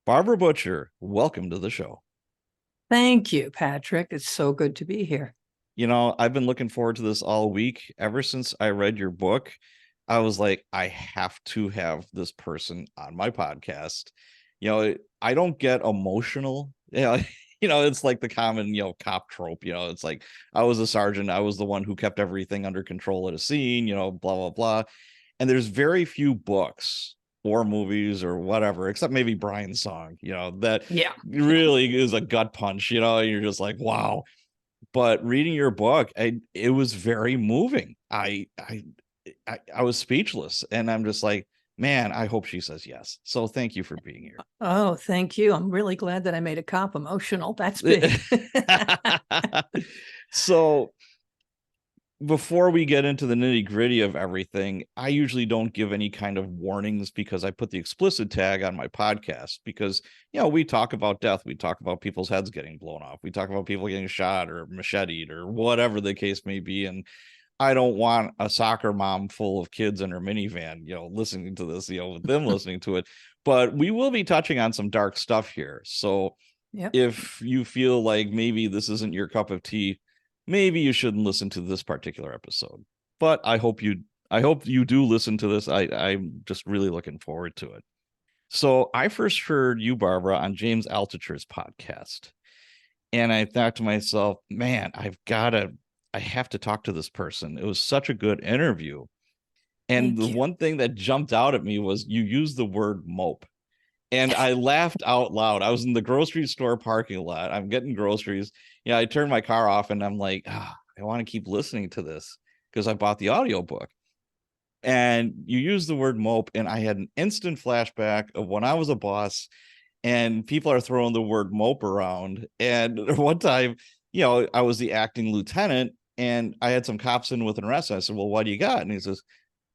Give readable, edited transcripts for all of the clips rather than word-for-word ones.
Barbara Butcher, welcome to the show. Thank you, Patrick. It's so good to be here. I've been looking forward to this all week. Ever since I read your book, I was like, I have to have this person on my podcast. I don't get emotional. It's like the common, cop trope. It's like I was a sergeant. I was the one who kept everything under control at a scene, blah, blah, blah. And there's very few books or movies or whatever, except maybe Brian's song, that Yeah. really is a gut punch, you're just like, wow. But reading your book, it was very moving. I was speechless, and I'm just like, man, I hope she says yes. So thank you for being here. Oh, thank you. I'm really glad that I made a cop emotional. That's big. So before we get into the nitty gritty of everything, I usually don't give any kind of warnings because I put the explicit tag on my podcast because, we talk about death. We talk about people's heads getting blown off. We talk about people getting shot or macheted or whatever the case may be. And I don't want a soccer mom full of kids in her minivan, listening to this, with them listening to it. But we will be touching on some dark stuff here. So if you feel like maybe this isn't your cup of tea, maybe you shouldn't listen to this particular episode. But I hope you do listen to this. I'm just really looking forward to it. So I first heard you, Barbara, on James Altucher's podcast. And I thought to myself, man, I have to talk to this person. It was such a good interview. And the one thing that jumped out at me was you used the word mope. And I laughed out loud. I was in the grocery store parking lot. I'm getting groceries. I turned my car off and I'm like, I want to keep listening to this because I bought the audiobook. And you used the word mope, and I had an instant flashback of when I was a boss and people are throwing the word mope around. And one time, I was the acting lieutenant and I had some cops in with an arrest. I said, well, what do you got? And he says,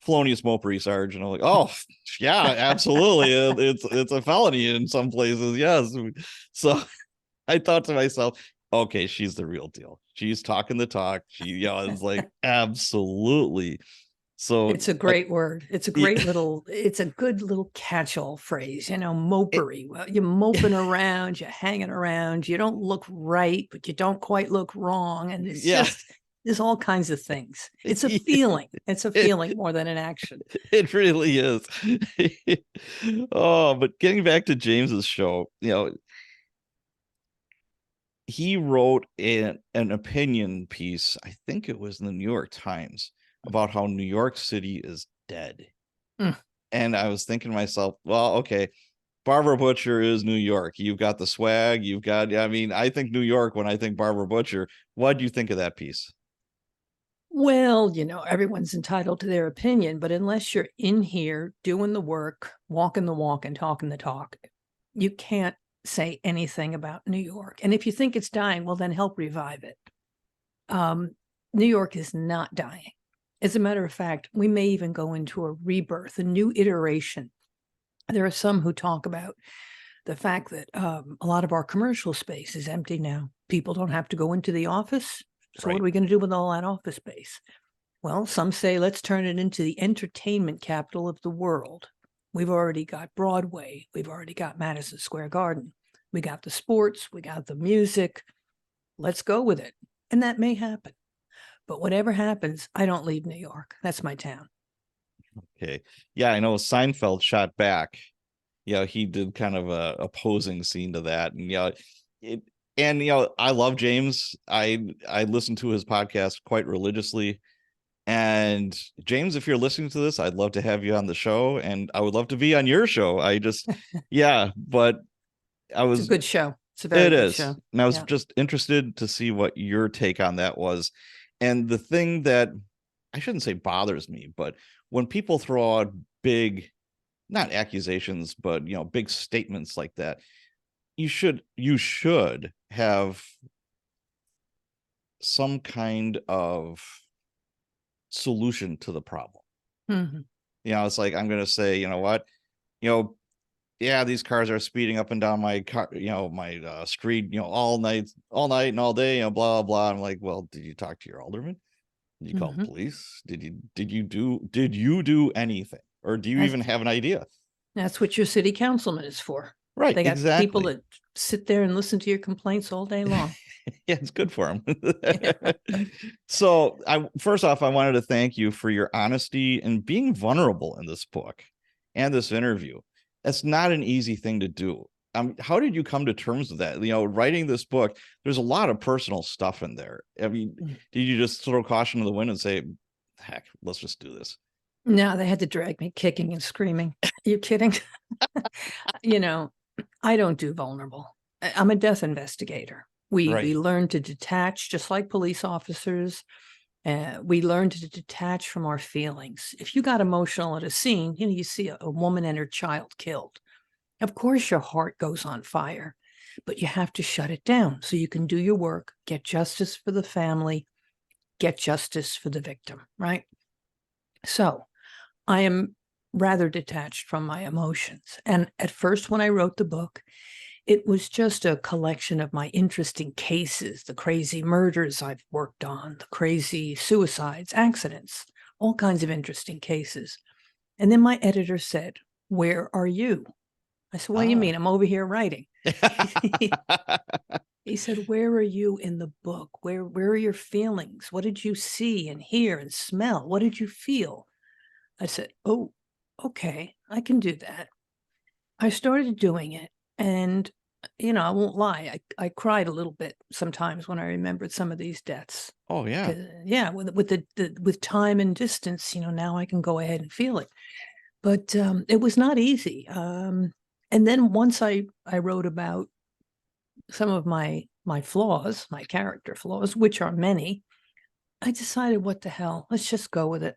felonious mopery, Sarge. And I'm like, oh yeah, absolutely. It's a felony in some places. Yes. So I thought to myself, okay, she's the real deal. She's talking the talk. She, it's like, absolutely. So it's a great word. It's a great it's a good little catch-all phrase, mopery. Well, you're moping around, you're hanging around, you don't look right, but you don't quite look wrong. And it's just, there's all kinds of things. It's a feeling. It's a feeling more than an action. It really is. Oh, but getting back to James's show, he wrote an opinion piece, I think it was in the New York Times, about how New York City is dead. And I was thinking to myself, well, okay, Barbara Butcher is New York. You've got the swag. I think New York when I think Barbara Butcher. What do you think of that piece? Well, everyone's entitled to their opinion, but unless you're in here doing the work, walking the walk and talking the talk, you can't say anything about New York. And if you think it's dying, well, then help revive it. New York is not dying. As a matter of fact, we may even go into a rebirth, a new iteration. There are some who talk about the fact that a lot of our commercial space is empty now. People don't have to go into the office. So What are we going to do with all that office space? Well, some say let's turn it into the entertainment capital of the world. We've already got Broadway. We've already got Madison Square Garden. We got the sports. We got the music. Let's go with it. And that may happen. But whatever happens, I don't leave New York. That's my town. Okay. Yeah, I know Seinfeld shot back. He did kind of a opposing scene to that. And I love James. I listen to his podcast quite religiously. And James, if you're listening to this, I'd love to have you on the show, and I would love to be on your show. But it's a good show. It's a very good show. And I was just interested to see what your take on that was. And the thing that I shouldn't say bothers me, but when people throw out big, not accusations, but big statements like that, you should have some kind of solution to the problem. It's like, I'm going to say, these cars are speeding up and down my car, my street, all night and all day, blah, blah. I'm like, well, did you talk to your alderman? Did you call the police? Did you do anything? Or do you even have an idea? That's what your city councilman is for. Right, They got people exactly. that sit there and listen to your complaints all day long. Yeah, it's good for him. So, first off, I wanted to thank you for your honesty and being vulnerable in this book and this interview. That's not an easy thing to do. How did you come to terms with that? Writing this book, there's a lot of personal stuff in there. I mean, did you just throw caution to the wind and say, heck, let's just do this? No, they had to drag me kicking and screaming. Are you kidding? You know, I don't do vulnerable. I'm a death investigator. We Right. learn to detach, just like police officers. We learn to detach from our feelings. If you got emotional at a scene, you see a woman and her child killed. Of course, your heart goes on fire, but you have to shut it down so you can do your work, get justice for the family, get justice for the victim, right? So I am rather detached from my emotions. And at first, when I wrote the book, it was just a collection of my interesting cases, the crazy murders I've worked on, the crazy suicides, accidents, all kinds of interesting cases. And then my editor said, "Where are you?" I said, "What do you Ah. mean? I'm over here writing." He said, "Where are you in the book? Where are your feelings? What did you see and hear and smell? What did you feel?" I said, "Oh, okay, I can do that." I started doing it, and, I won't lie, I cried a little bit sometimes when I remembered some of these deaths. Oh, yeah. Yeah, with with time and distance, now I can go ahead and feel it. But, it was not easy, and then once I wrote about some of my flaws, my character flaws, which are many, I decided, "What the hell? Let's just go with it."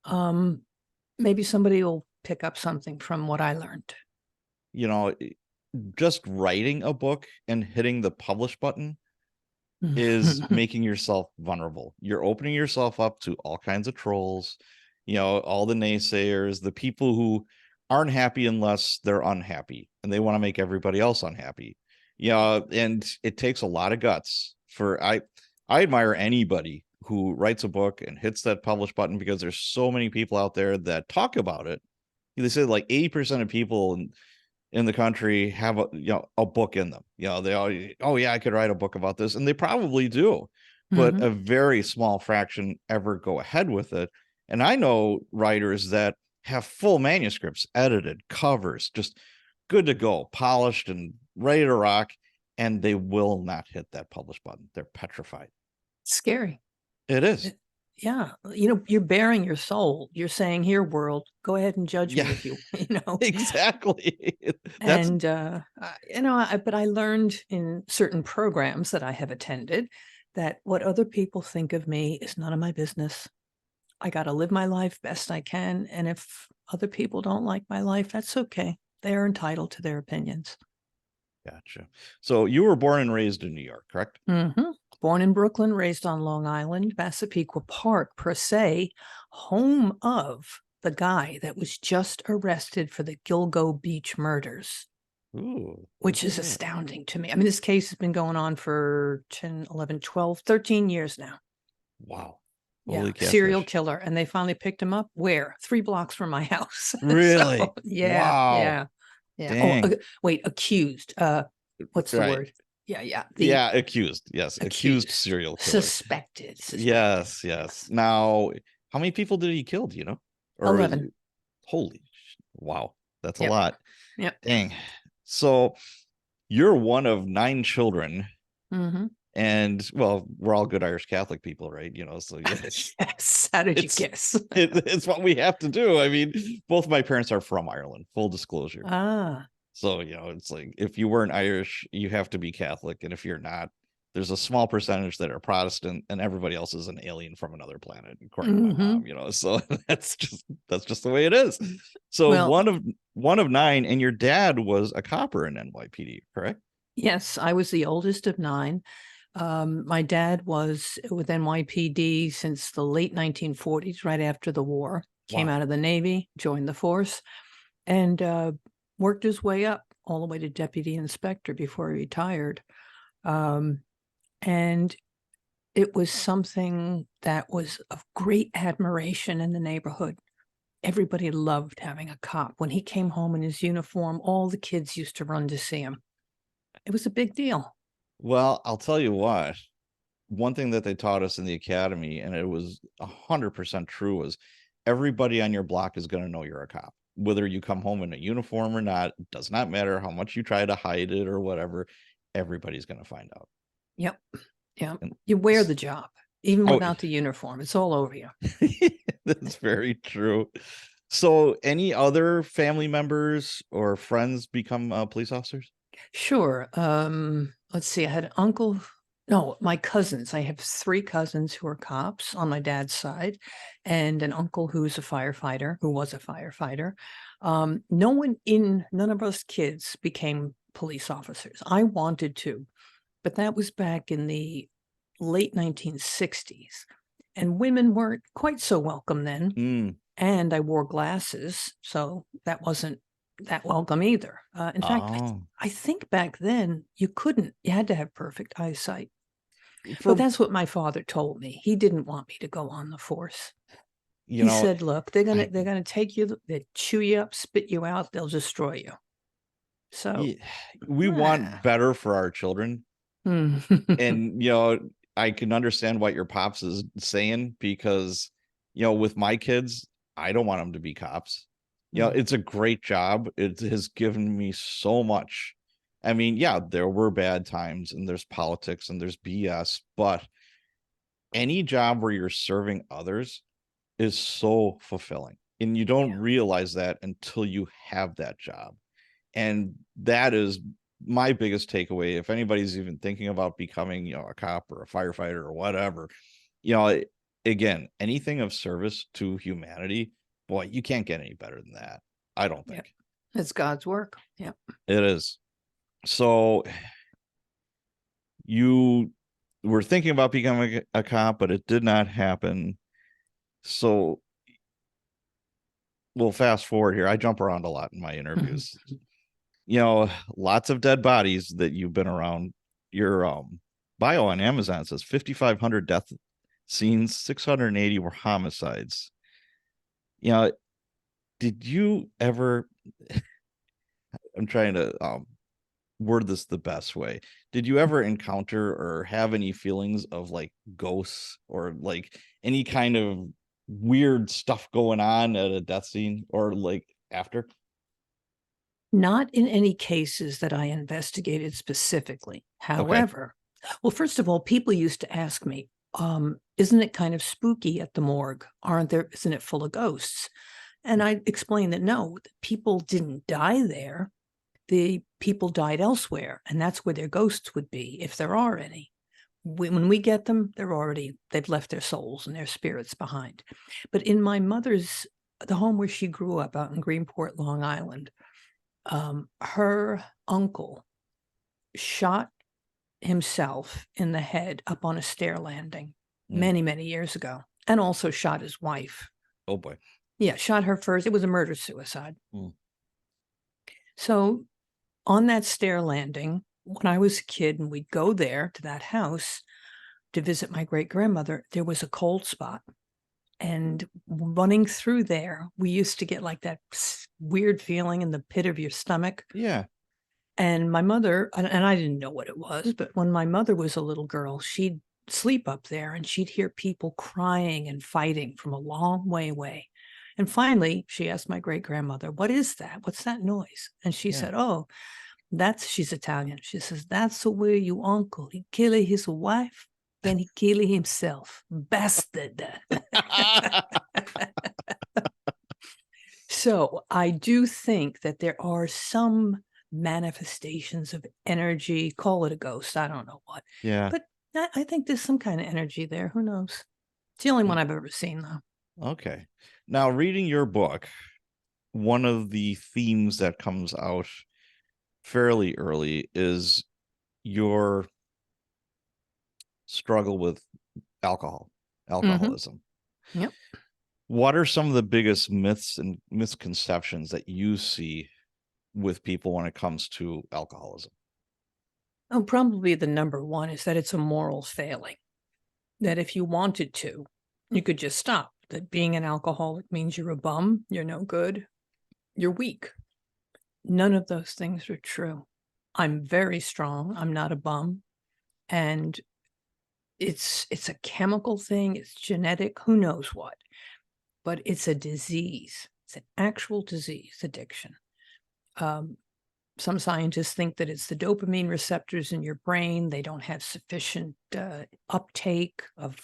Um, Maybe somebody will pick up something from what I learned. You know, just writing a book and hitting the publish button is making yourself vulnerable. You're opening yourself up to all kinds of trolls, all the naysayers, the people who aren't happy unless they're unhappy and they want to make everybody else unhappy. And it takes a lot of guts for I admire anybody who writes a book and hits that publish button, because there's so many people out there that talk about it. They say like 80% of people in the country have a book in them. They all, oh yeah, I could write a book about this, and they probably do, but Mhm. a very small fraction ever go ahead with it. And I know writers that have full manuscripts, edited, covers, just good to go, polished and ready to rock, and they will not hit that publish button. They're petrified. Scary. It is. Yeah, you're bearing your soul. You're saying, "Here, world, go ahead and judge Yeah, me if you," exactly. That's And, but I learned in certain programs that I have attended that what other people think of me is none of my business. I gotta live my life best I can, and if other people don't like my life, that's okay. They are entitled to their opinions. gotcha. So you were born and raised in New York, correct? Mhm. Born in Brooklyn, raised on Long Island, Massapequa Park, per se, home of the guy that was just arrested for the Gilgo Beach murders, Ooh, look which at is that. astounding to me. I mean, this case has been going on for 10, 11, 12, 13 years now. Wow. Yeah, Holy serial catfish. killer, and they finally picked him up where? 3 blocks from my house. So, Really? yeah, Wow. yeah, yeah. Oh, Dang. wait, accused. What's the Right. word? Yeah, yeah, the Yeah, accused. Yes, accused accused, serial killer. suspected. Yes, yes. Yes. Now, how many people did he kill, do you know? Or 11. holy wow, that's a Yep. lot. Yep. Dang. So you're one of 9 children, Mhm. and well, we're all good Irish Catholic people, right? So yeah, Yes. How did you it's guess? it's what we have to do. I mean, both my parents are from Ireland, full disclosure. Ah. So, it's like if you weren't Irish, you have to be Catholic. And if you're not, there's a small percentage that are Protestant, and everybody else is an alien from another planet, according to my Mhm. mom. So that's just the way it is. So Well, one of 9, and your dad was a copper in NYPD, correct? yes, I was the oldest of 9. My dad was with NYPD since the late 1940s, right after the war. Came Wow. out of the Navy, joined the force, and worked his way up all the way to deputy inspector before he retired. Um, and it was something that was of great admiration in the neighborhood. everybody loved having a cop. When he came home in his uniform, all the kids used to run to see him. It was a big deal. Well, I'll tell you what, one thing that they taught us in the academy, and it was 100% true, was everybody on your block is going to know you're a cop. Whether you come home in a uniform or not, does not matter how much you try to hide it or whatever, everybody's going to find out. Yep. Yep. And You wear the job, even Oh, without the uniform. It's all over you. that's very true. So, any other family members or friends become police officers? Sure. Let's see. I had an uncle. No, my cousins. I have 3 cousins who are cops on my dad's side, and an uncle who's a firefighter, who was a firefighter. None of us kids became police officers. I wanted to, but that was back in the late 1960s, and women weren't quite so welcome then. Mm. And I wore glasses, so that wasn't that welcome either. In fact, I think back then you had to have perfect eyesight. But that's what my father told me. He didn't want me to go on the force. He said, look, they're gonna take you, they chew you up, spit you out, they'll destroy you. So we want better for our children. And I can understand what your pops is saying, because with my kids, I don't want them to be cops. It's a great job. It has given me so much. I mean, yeah, there were bad times and there's politics and there's BS, but any job where you're serving others is so fulfilling. And you don't realize that until you have that job. And that is my biggest takeaway. If anybody's even thinking about becoming, a cop or a firefighter or whatever, again, anything of service to humanity, boy, you can't get any better than that. I don't think. It's God's work. Yeah, it is. So you were thinking about becoming a cop, but it did not happen. So we'll fast forward here. I jump around a lot in my interviews. Lots of dead bodies that you've been around. Your bio on Amazon says 5,500 death scenes, 680 were homicides. Did you ever, I'm trying to word this the best way. Did you ever encounter or have any feelings of like ghosts or like any kind of weird stuff going on at a death scene or like after? Not in any cases that I investigated specifically. However, well, first of all, people used to ask me, isn't it kind of spooky at the morgue? Isn't it full of ghosts? And I explained that no, people didn't die there. The people died elsewhere, and that's where their ghosts would be, if there are any. When we get them, they've left their souls and their spirits behind. But in my mother's, the home where she grew up out in Greenport, Long Island, her uncle shot himself in the head up on a stair landing many, many years ago, and also shot his wife. Oh boy. Yeah, shot her first. It was a murder-suicide. So on that stair landing, when I was a kid and we'd go there to that house to visit my great-grandmother, there was a cold spot. And running through there, we used to get like that weird feeling in the pit of your stomach. Yeah. And my mother, and I didn't know what it was, but when my mother was a little girl, she'd sleep up there and she'd hear people crying and fighting from a long way away. And finally, she asked my great-grandmother, what is that? What's that noise? And she said, oh, she's Italian. She says, that's the way your uncle, he killed his wife, then he killed himself. Bastard. So I do think that there are some manifestations of energy, call it a ghost, I don't know what. Yeah. But I think there's some kind of energy there. Who knows? It's the only one I've ever seen, though. Okay. Now, reading your book, one of the themes that comes out fairly early is your struggle with alcoholism. Yep. What are some of the biggest myths and misconceptions that you see with people when it comes to alcoholism? Oh, probably the number one is that it's a moral failing. That if you wanted to, you could just stop. that being an alcoholic means you're a bum, you're no good, you're weak. None of those things are true. I'm very strong. I'm not a bum. And it's a chemical thing. It's genetic. Who knows what? But it's a disease. It's an actual disease, addiction. Some scientists think that it's the dopamine receptors in your brain. They don't have sufficient uptake of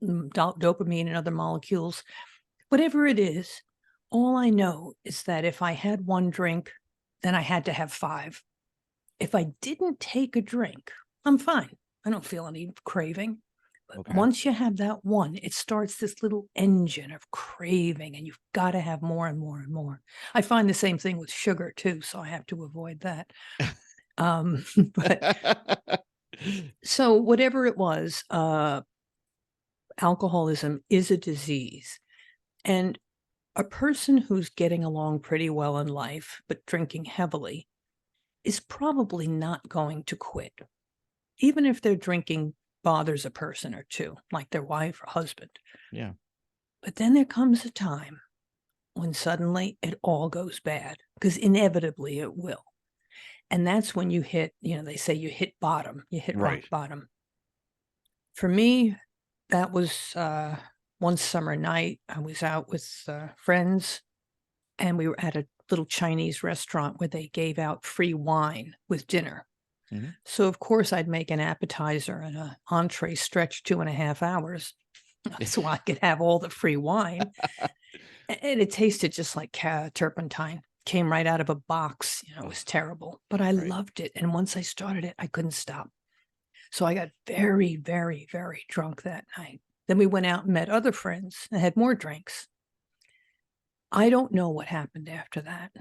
dopamine and other molecules. Whatever it is, all I know is that if I had one drink, then I had to have 5. If I didn't take a drink, I'm fine. I don't feel any craving. But once you have that one, it starts this little engine of craving, and you've got to have more and more and more. I find the same thing with sugar too, so I have to avoid that. But so whatever it was, alcoholism is a disease. And a person who's getting along pretty well in life, but drinking heavily, is probably not going to quit. Even if their drinking bothers a person or two, like their wife or husband. Yeah. But then there comes a time when suddenly it all goes bad, because inevitably it will. And that's when you hit, they say you hit bottom, you hit rock bottom. For me, that was one summer night. I was out with friends, and we were at a little Chinese restaurant where they gave out free wine with dinner. So, of course, I'd make an appetizer and an entree stretch 2.5 hours so I could have all the free wine. And it tasted just like turpentine. Came right out of a box. It was terrible, but I loved it. And once I started it, I couldn't stop. So I got very, very, very drunk that night. Then we went out and met other friends and had more drinks. I don't know what happened after that.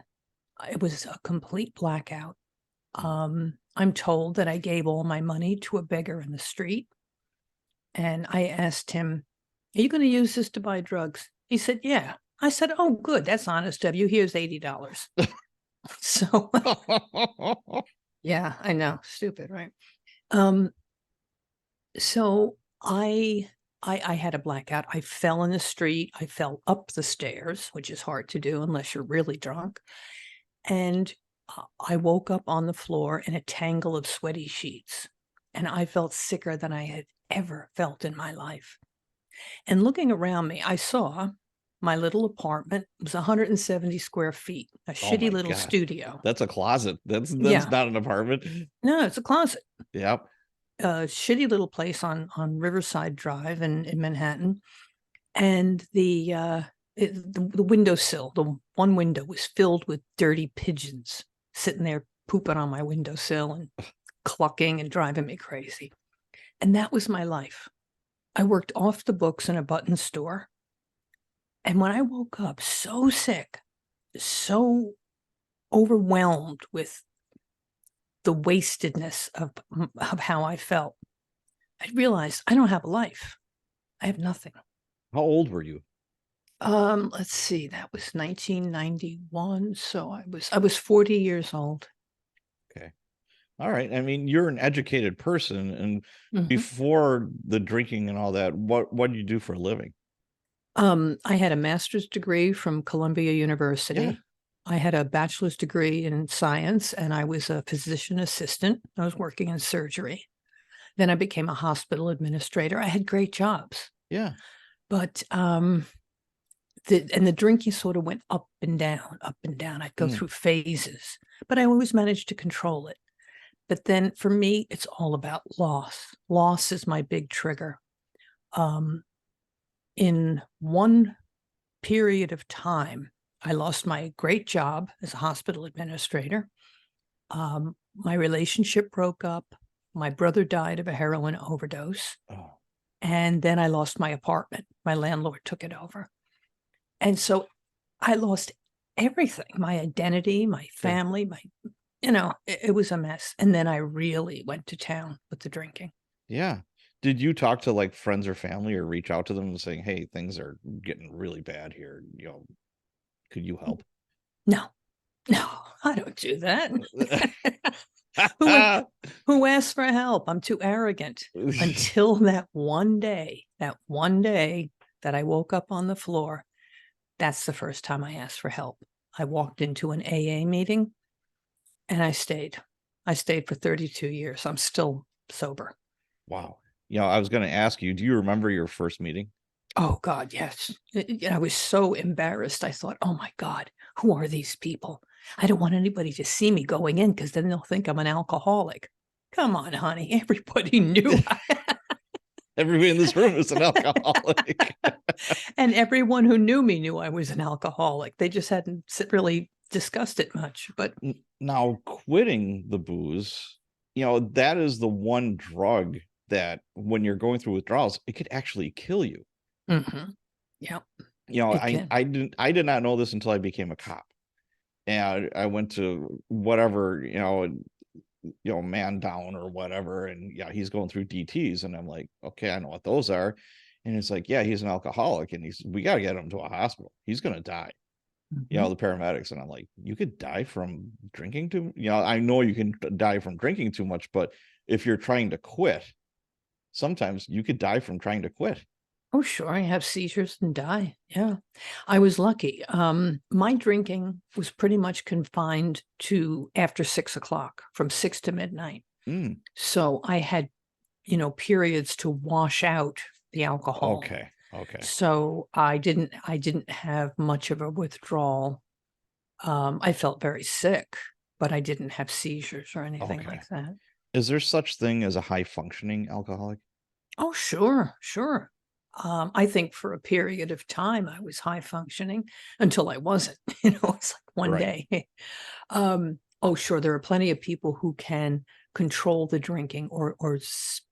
It was a complete blackout. I'm told that I gave all my money to a beggar in the street. And I asked him, "Are you going to use this to buy drugs?" He said, "Yeah." I said, "Oh, good. That's honest of you. Here's $80. So, yeah, I know. Stupid, right? So I had a blackout. I fell in the street. I fell up the stairs, which is hard to do unless you're really drunk. And I woke up on the floor in a tangle of sweaty sheets, and I felt sicker than I had ever felt in my life. And looking around me, I saw my little apartment. It was 170 square feet, a shitty little studio. That's a closet. That's not an apartment. No, it's a closet. Yep. A shitty little place on Riverside Drive in Manhattan. And the windowsill, the one window was filled with dirty pigeons sitting there pooping on my windowsill and clucking and driving me crazy. And that was my life. I worked off the books in a button store. And when I woke up so sick, so overwhelmed with the wastedness of how I felt, I realized I don't have a life. I have nothing. How old were you? Let's see, that was 1991. So I was 40 years old. Okay. All right. I mean, you're an educated person, and before the drinking and all that, what did you do for a living? I had a master's degree from Columbia University. Yeah. I had a bachelor's degree in science, and I was a physician assistant. I was working in surgery. Then I became a hospital administrator. I had great jobs. Yeah. But the drinking sort of went up and down, up and down. I'd go through phases, but I always managed to control it. But then for me, it's all about loss. Loss is my big trigger. In one period of time, I lost my great job as a hospital administrator. My relationship broke up. My brother died of a heroin overdose. Oh. And then I lost my apartment. My landlord took it over. And so I lost everything, my identity, my family, it was a mess. And then I really went to town with the drinking. Yeah. Did you talk to like friends or family, or reach out to them and saying, "Hey, things are getting really bad here. Could you help?" No, I don't do that. Who asks for help? I'm too arrogant. Until that one day, that I woke up on the floor, that's the first time I asked for help. I walked into an AA meeting and I stayed. I stayed for 32 years. I'm still sober. Wow. I was going to ask you, do you remember your first meeting? Oh God, yes. I was so embarrassed. I thought, oh my God, who are these people? I don't want anybody to see me going in because then they'll think I'm an alcoholic. Come on, honey. Everybody knew. Everybody in this room is an alcoholic. And everyone who knew me knew I was an alcoholic. They just hadn't really discussed it much. But Now, quitting the booze, that is the one drug that when you're going through withdrawals, it could actually kill you. Yeah, I did not know this until I became a cop. And I went to whatever, man down or whatever. And yeah, he's going through DTs. And I'm like, okay, I know what those are. And it's like, yeah, he's an alcoholic and we got to get him to a hospital. He's going to die. The paramedics. And I'm like, you could die from drinking too. I know you can die from drinking too much, but if you're trying to quit, sometimes you could die from trying to quit. Oh, sure. I have seizures and die. Yeah. I was lucky. My drinking was pretty much confined to after 6 o'clock, from 6 to midnight. So I had, periods to wash out the alcohol. Okay. So I didn't have much of a withdrawal. I felt very sick, but I didn't have seizures or anything like that. Is there such thing as a high functioning alcoholic? Oh, sure. I think for a period of time I was high functioning until I wasn't. It's like one day. Oh, sure. There are plenty of people who can control the drinking or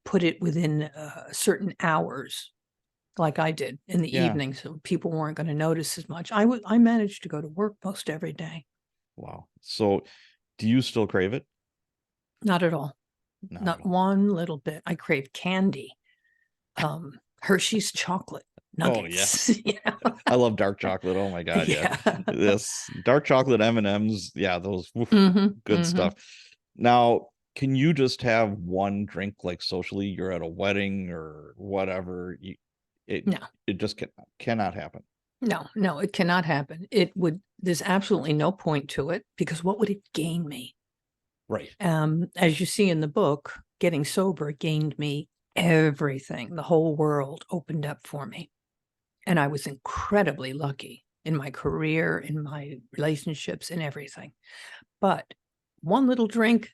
put it within certain hours, like I did in the evening, so people weren't going to notice as much. I managed to go to work most every day. Wow. So, do you still crave it? Not at all. Not one little bit. I crave candy. Hershey's chocolate nuggets. Oh yeah. I love dark chocolate. Oh my God. Yeah. This dark chocolate M&Ms. Yeah. Those good stuff. Now, can you just have one drink, like socially, you're at a wedding or whatever? No, it just cannot happen. No, it cannot happen. There's absolutely no point to it, because what would it gain me? Right. As you see in the book, getting sober gained me everything. The whole world opened up for me. And I was incredibly lucky in my career, in my relationships, in everything. But one little drink,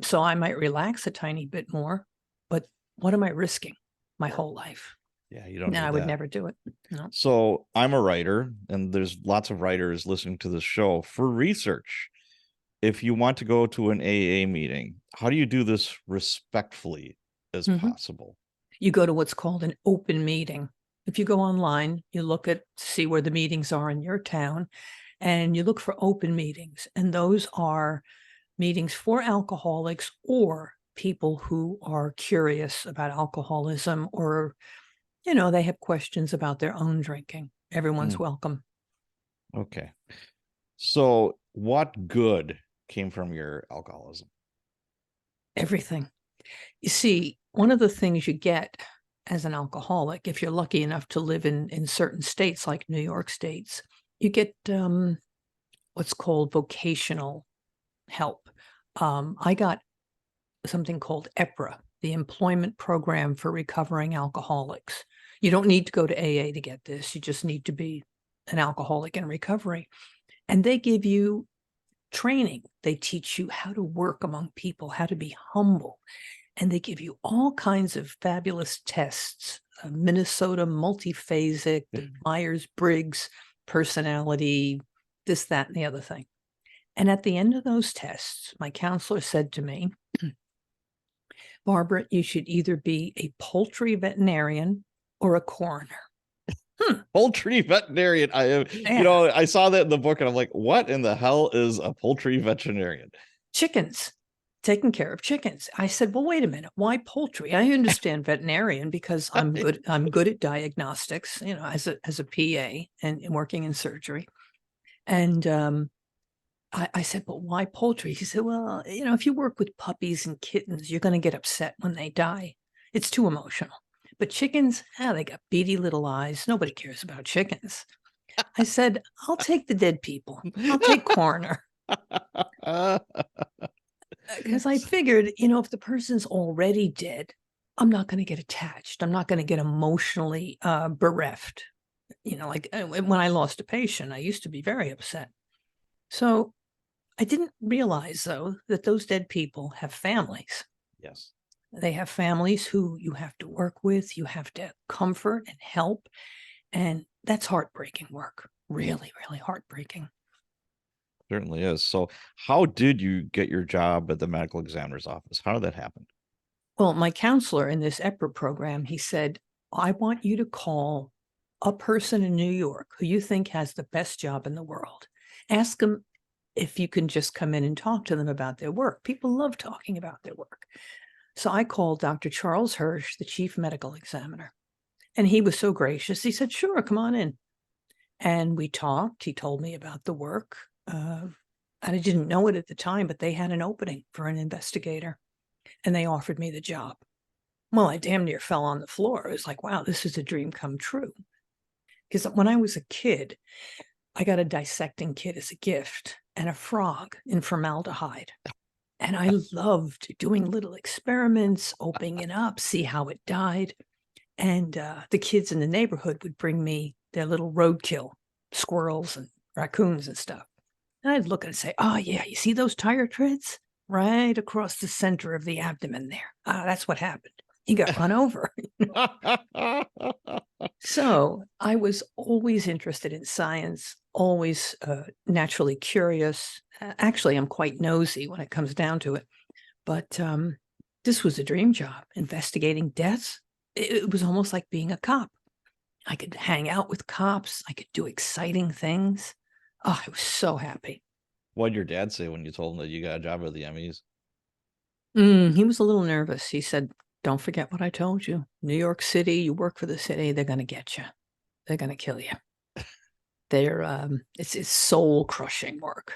so I might relax a tiny bit more. But what am I risking? My whole life. Yeah, you don't. No, I would never do it. No. So I'm a writer, and there's lots of writers listening to this show for research. If you want to go to an AA meeting, how do you do this respectfully as possible? You go to what's called an open meeting. If you go online, you see where the meetings are in your town, and you look for open meetings. And those are meetings for alcoholics or people who are curious about alcoholism, or, they have questions about their own drinking. Everyone's welcome. Okay. So what good came from your alcoholism? Everything. You see, one of the things you get as an alcoholic, if you're lucky enough to live in certain states like New York states, you get what's called vocational help. I got something called EPRA, the Employment Program for Recovering Alcoholics. You don't need to go to AA to get this. You just need to be an alcoholic in recovery. And they give you training. They teach you how to work among people, how to be humble. And they give you all kinds of fabulous tests, Minnesota multiphasic, the Myers-Briggs personality, this, that, and the other thing. And at the end of those tests, my counselor said to me, Barbara, you should either be a poultry veterinarian or a coroner. Poultry veterinarian. I saw that in the book and I'm like, what in the hell is a poultry veterinarian? Chickens. Taking care of chickens. I said, well, wait a minute. Why poultry? I understand veterinarian because I'm good at diagnostics, as a PA and working in surgery. And I said, but why poultry? He said, well, if you work with puppies and kittens, you're going to get upset when they die. It's too emotional. But chickens, they got beady little eyes. Nobody cares about chickens. I said, I'll take the dead people. I'll take coroner. Because I figured, if the person's already dead, I'm not going to get attached. I'm not going to get emotionally bereft. Like when I lost a patient, I used to be very upset. So I didn't realize, though, that those dead people have families. Yes. They have families who you have to work with, you have to comfort and help. And that's heartbreaking work. Really, really heartbreaking. Certainly is. So how did you get your job at the medical examiner's office? How did that happen? Well, my counselor in this EPRA program, he said, I want you to call a person in New York who you think has the best job in the world. Ask them if you can just come in and talk to them about their work. People love talking about their work. So I called Dr. Charles Hirsch, the chief medical examiner, and he was so gracious. He said, sure, come on in. And we talked. He told me about the work. I didn't know it at the time, but they had an opening for an investigator, and they offered me the job. Well, I damn near fell on the floor. It was like, wow, this is a dream come true. Because when I was a kid, I got a dissecting kit as a gift and a frog in formaldehyde. And I loved doing little experiments, opening it up, see how it died. And the kids in the neighborhood would bring me their little roadkill, squirrels and raccoons and stuff. And I'd look and say, oh, yeah, you see those tire treads? Right across the center of the abdomen there. That's what happened. He got run over. So I was always interested in science, always naturally curious. Actually, I'm quite nosy when it comes down to it. But this was a dream job, investigating deaths. It was almost like being a cop. I could hang out with cops. I could do exciting things. Oh, I was so happy. What did your dad say when you told him that you got a job at the MEs? He was a little nervous. He said, don't forget what I told you. New York City, you work for the city, they're going to get you. They're going to kill you. It's soul crushing work.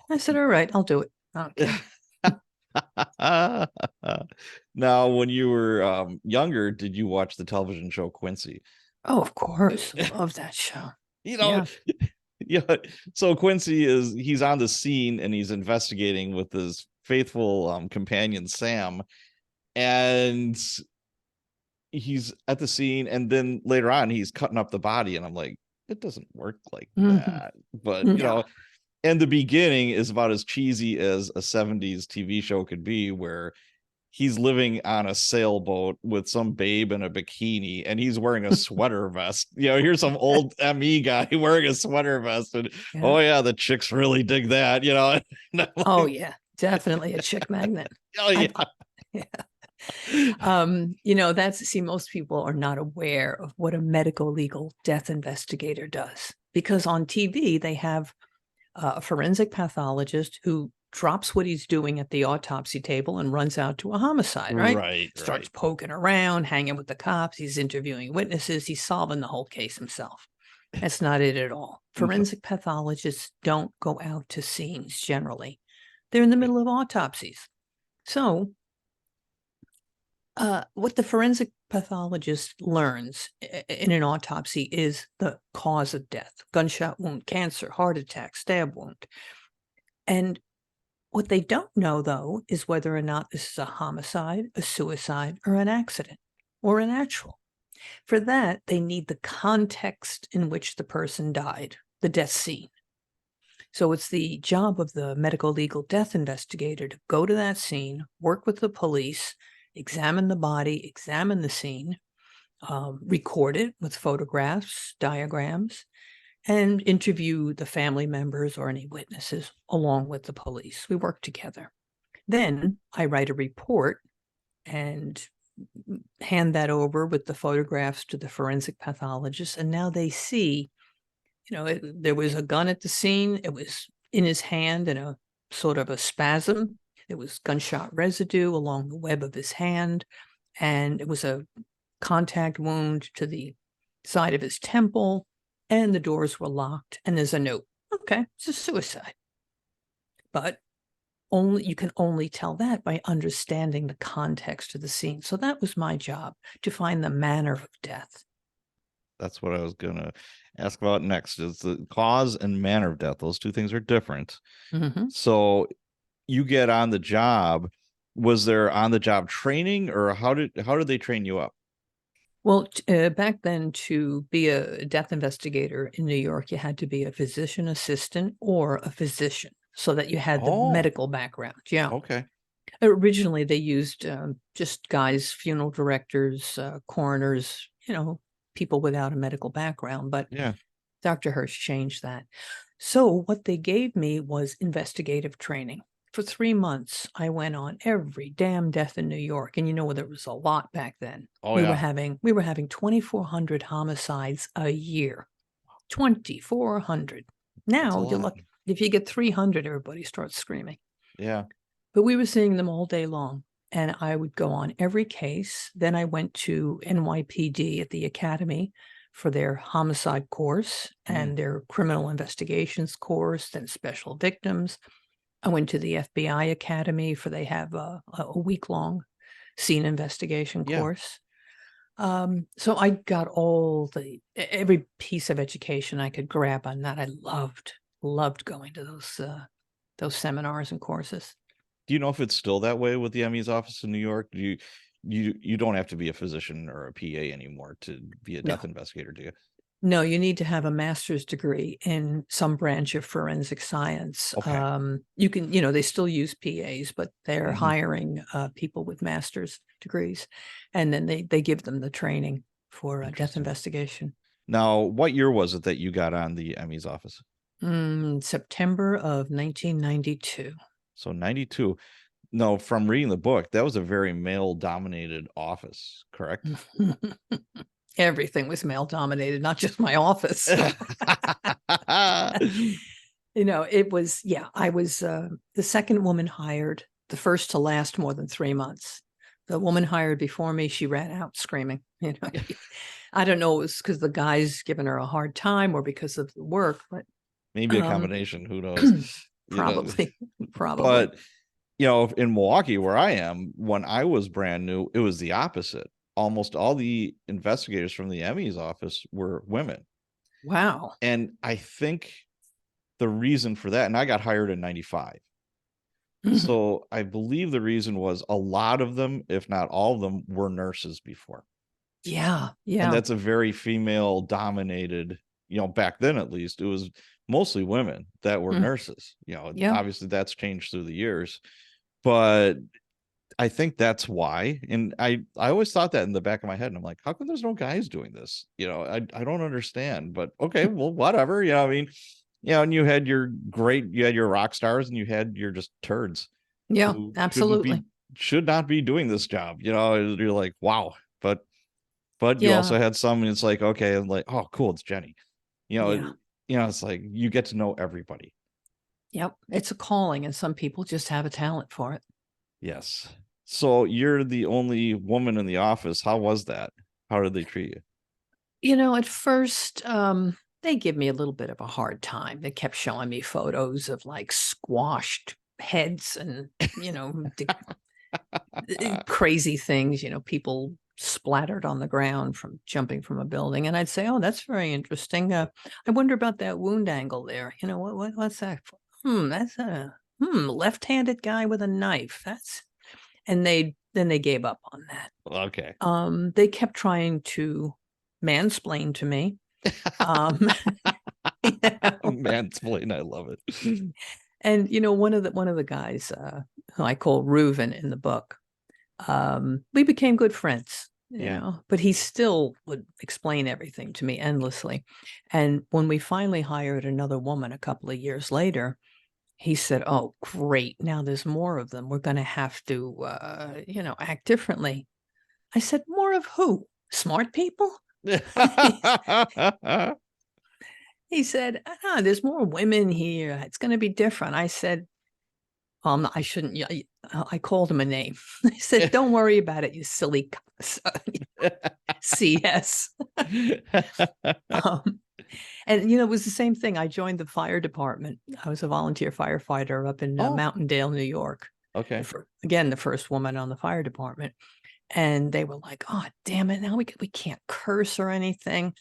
I said, all right, I'll do it. I don't care. Now, when you were younger, did you watch the television show Quincy? Oh, of course. Love that show. Yeah. So Quincy he's on the scene and he's investigating with his faithful companion Sam, and he's at the scene, and then later on he's cutting up the body, and I'm like, it doesn't work like that. But and the beginning is about as cheesy as a 70s TV show could be, where he's living on a sailboat with some babe in a bikini, and he's wearing a sweater vest. Here's some old ME guy wearing a sweater vest, and oh yeah, the chicks really dig that. Oh yeah, definitely a chick magnet. Oh yeah. Most people are not aware of what a medical legal death investigator does, because on TV they have a forensic pathologist who drops what he's doing at the autopsy table and runs out to a homicide, right? Starts poking around, hanging with the cops. He's interviewing witnesses. He's solving the whole case himself. That's not it at all. Forensic pathologists don't go out to scenes generally. They're in the middle of autopsies. So what the forensic pathologist learns in an autopsy is the cause of death: gunshot wound, cancer, heart attack, stab wound. And what they don't know, though, is whether or not this is a homicide, a suicide, or an accident, or a natural. For that, they need the context in which the person died, the death scene. So it's the job of the medical legal death investigator to go to that scene, work with the police, examine the body, examine the scene, record it with photographs, diagrams, and interview the family members or any witnesses along with the police. We work together. Then I write a report and hand that over with the photographs to the forensic pathologist. And now they see, there was a gun at the scene. It was in his hand in a sort of a spasm. There was gunshot residue along the web of his hand. And it was a contact wound to the side of his temple. And the doors were locked, and there's a note. Okay, it's a suicide. But you can only tell that by understanding the context of the scene. So that was my job, to find the manner of death. That's what I was gonna ask about next, is the cause and manner of death. Those two things are different. Mm-hmm. So you get on the job. Was there on the job training, or how did they train you up? Well, back then, to be a death investigator in New York, you had to be a physician assistant or a physician, so that you had the Oh, medical background. Yeah. okay. Originally, they used just guys, funeral directors, coroners, people without a medical background. But Yeah. Dr. Hirsch changed that. So what they gave me was investigative training. For 3 months, I went on every damn death in New York, and there was a lot back then. Oh We were yeah. having 2,400 homicides a year. 2,400. That's a Now you're lot. lucky if you get 300, everybody starts screaming. Yeah. But we were seeing them all day long, and I would go on every case. Then I went to NYPD at the academy for their homicide course and their criminal investigations course, then special victims. I went to the FBI Academy they have a week-long scene investigation Yeah. course. So I got every piece of education I could grab on that. I loved going to those seminars and courses. Do you know if it's still that way with the ME's office in New York? Do you don't have to be a physician or a PA anymore to be a death No, investigator, do you? no, you need to have a master's degree in some branch of forensic science. Okay. You can, they still use PAs, but they're Mhm. hiring people with master's degrees, and then they give them the training for death Interesting. investigation. Now, what year was it that you got on the ME's office? September of 1992. So 92. No, from reading the book, that was a very male-dominated office, correct? Everything was male dominated, not just my office. It was, yeah, I was the second woman hired, the first to last more than 3 months. The woman hired before me, she ran out screaming. I don't know, it was because the guy's giving her a hard time or because of the work, but Maybe a combination, who knows? probably. But in Milwaukee, where I am, when I was brand new, it was the opposite. Almost all the investigators from the ME's office were women. Wow. And I think the reason for that, and I got hired in 95. So I believe the reason was a lot of them, if not all of them, were nurses before. Yeah. And Yeah. that's a very female dominated, back then at least, it was mostly women that were nurses. Yeah. Obviously that's changed through the years, but I think that's why. And I always thought that in the back of my head, and I'm like, how come there's no guys doing this? I don't understand, but okay, well, whatever. I mean, and you had your rock stars, and you had your just turds. Yeah, Who absolutely. should not be doing this job. You're like, wow. But you Yeah. also had some, and it's like, okay, and like, oh, cool, it's Jenny. Yeah. It's like you get to know everybody. Yep. It's a calling, and some people just have a talent for it. Yes. So you're the only woman in the office. How was that? How did they treat you? At first, they give me a little bit of a hard time. They kept showing me photos of like squashed heads and, crazy things, people splattered on the ground from jumping from a building. And I'd say, oh, that's very interesting. I wonder about that wound angle there. What's that for? That's a left-handed guy with a knife. And then they gave up on that. Okay. They kept trying to mansplain to me. Mansplain, I love it. And one of the guys who I call Reuven in the book, we became good friends. But he still would explain everything to me endlessly. And when we finally hired another woman a couple of years later, he said, "Oh, great! Now there's more of them. We're going to have to, act differently." I said, "More of who? Smart people?" He said, "There's more women here. It's going to be different." I said, I shouldn't. I called him a name. I said, "Don't worry about it, you silly CS." And, you know, it was the same thing. I joined the fire department. I was a volunteer firefighter up in Oh, Mountaindale, New York. okay. Again, the first woman on the fire department. And they were like, "Oh, damn it. Now we can't curse or anything."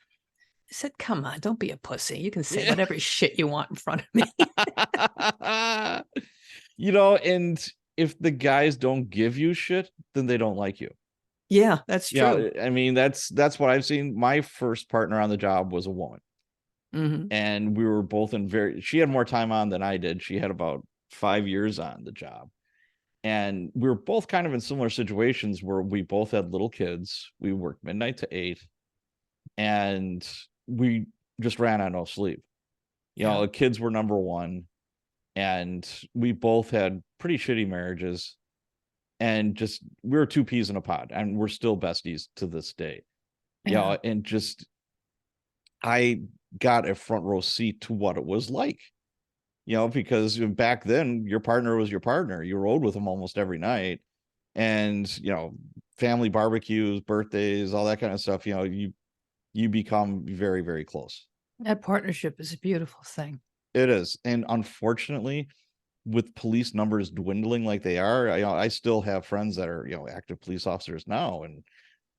I said, "Come on, don't be a pussy. You can say Yeah. whatever shit you want in front of me." And if the guys don't give you shit, then they don't like you. Yeah, that's true. I mean, that's what I've seen. My first partner on the job was a woman, Mhm. and we were both she had more time on than I did. She had about 5 years on the job. And we were both kind of in similar situations where we both had little kids. We worked midnight to 8, and we just ran on no sleep. Yeah. Kids were number one, and we both had pretty shitty marriages, and just we were two peas in a pod, and we're still besties to this day. Yeah. And just I got a front row seat to what it was like. Because back then your partner was your partner. You rode with them almost every night. And, family barbecues, birthdays, all that kind of stuff, you become very, very close. That partnership is a beautiful thing. It is. And unfortunately, with police numbers dwindling like they are, I still have friends that are, active police officers now,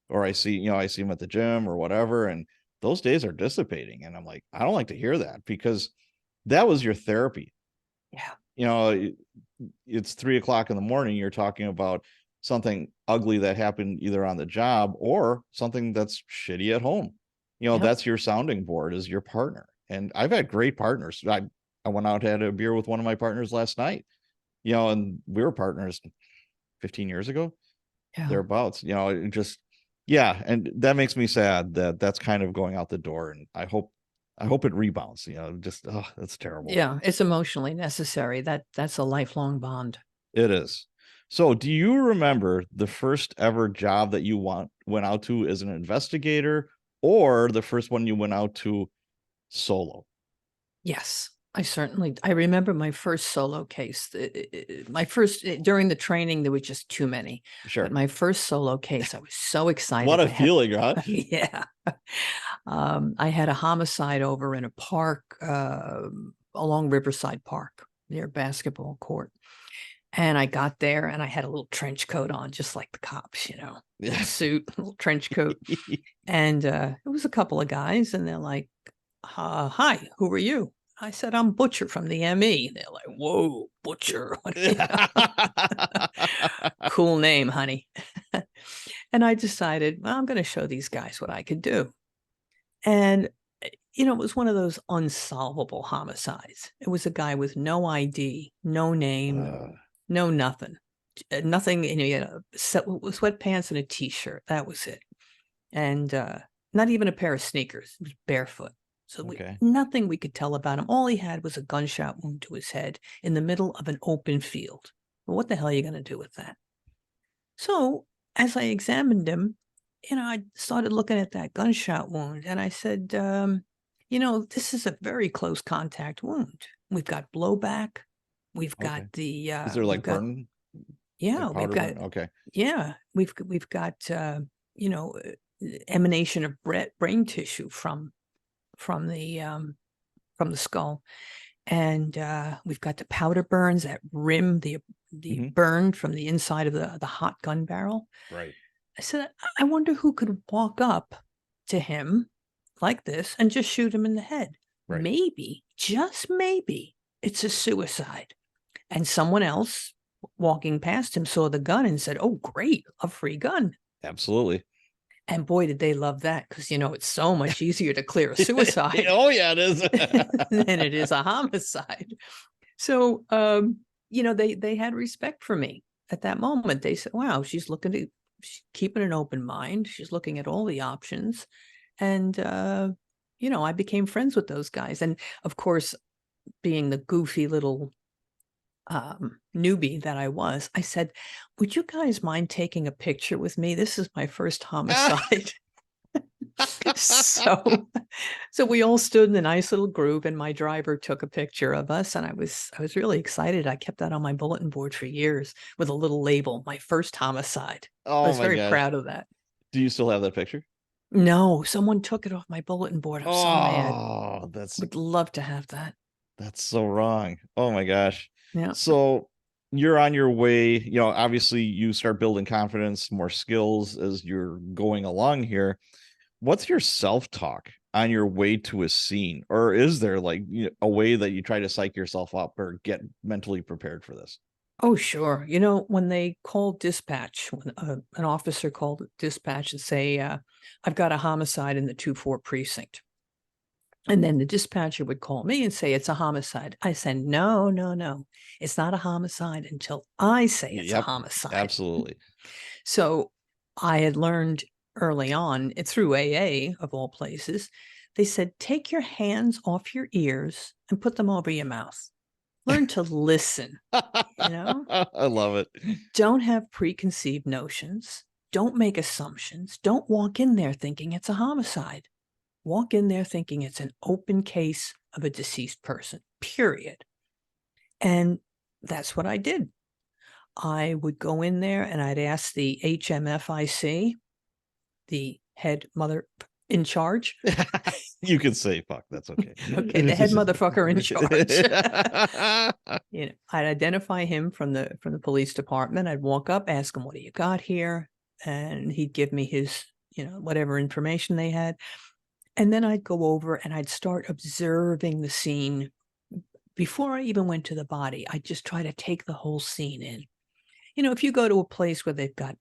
or I see them at the gym or whatever, and those days are dissipating. And I'm like, I don't like to hear that, because that was your therapy. Yeah. It's 3 o'clock in the morning. You're talking about something ugly that happened either on the job or something that's shitty at home. Yep. That's your sounding board, is your partner. And I've had great partners. I went out, had a beer with one of my partners last night, and we were partners 15 years ago, Yeah. thereabouts, just, yeah. And that makes me sad that that's kind of going out the door. And I hope it rebounds, just, oh, that's terrible. Yeah. It's emotionally necessary. That's a lifelong bond. It is. So, do you remember the first ever job that you went out to as an investigator, or the first one you went out to solo? Yes. I remember my first solo case. My first during the training, there were just too many. Sure. But my first solo case, I was so excited. What a feeling, right? Yeah. I had a homicide over in a park along Riverside Park near a basketball court. And I got there and I had a little trench coat on, just like the cops, Yeah. suit, little trench coat. And it was a couple of guys, and they're like, "Hi, who are you?" I said, "I'm Butcher from the ME." They're like, "Whoa, Butcher." Cool name, honey. And I decided, well, I'm going to show these guys what I could do. And, it was one of those unsolvable homicides. It was a guy with no ID, no name, no nothing. Nothing. He had sweatpants and a T-shirt. That was it. And not even a pair of sneakers. He was barefoot. So nothing we could tell about him. All he had was a gunshot wound to his head in the middle of an open field. Well, what the hell are you going to do with that? So as I examined him, I started looking at that gunshot wound, and I said, this is a very close contact wound. We've got blowback. We've got the is there like burn? Yeah, like we've got burn? Okay. Yeah, we've got emanation of brain tissue from the skull, and we've got the powder burns that rim the burn from the inside of the hot gun barrel. Right. I said, I wonder who could walk up to him like this and just shoot him in the head. Right. Maybe, just maybe, it's a suicide. And someone else walking past him saw the gun and said, "Oh, great, a free gun." Absolutely. And boy, did they love that, because, it's so much easier to clear a suicide. Oh, yeah, it is. than it is a homicide. So, they had respect for me at that moment. They said, "Wow, she's keeping an open mind. She's looking at all the options." And, I became friends with those guys. And of course, being the goofy little newbie that I was, I said, "Would you guys mind taking a picture with me? This is my first homicide." So we all stood in a nice little group, and my driver took a picture of us, and I was really excited. I kept that on my bulletin board for years with a little label, "My first homicide." Oh, I was my very gosh. proud of that. Do you still have that picture? No, someone took it off my bulletin board. I'm so mad. Oh, Would love to have that. that's so wrong. Oh my gosh. Yeah. So you're on your way, obviously you start building confidence, more skills as you're going along here. What's your self-talk on your way to a scene? Or is there like a way that you try to psych yourself up or get mentally prepared for this? Oh, sure. When they called dispatch, when an officer called dispatch and say, I've got a homicide in the 2-4 precinct. And then the dispatcher would call me and say, it's a homicide. I said, no, no, no. It's not a homicide until I say it's a Yep, homicide. absolutely. So I had learned early on through AA, of all places, they said, take your hands off your ears and put them over your mouth. Learn to listen, I love it. Don't have preconceived notions. Don't make assumptions. Don't walk in there thinking it's a homicide. Walk in there thinking it's an open case of a deceased person, period. And that's what I did. I would go in there and I'd ask the HMFIC, the head mother in charge. You can say fuck, that's okay. Okay, the head motherfucker in charge. I'd identify him from the police department. I'd walk up, ask him, what do you got here? And he'd give me his, whatever information they had. And then I'd go over and I'd start observing the scene. Before I even went to the body, I'd just try to take the whole scene in. If you go to a place where they've got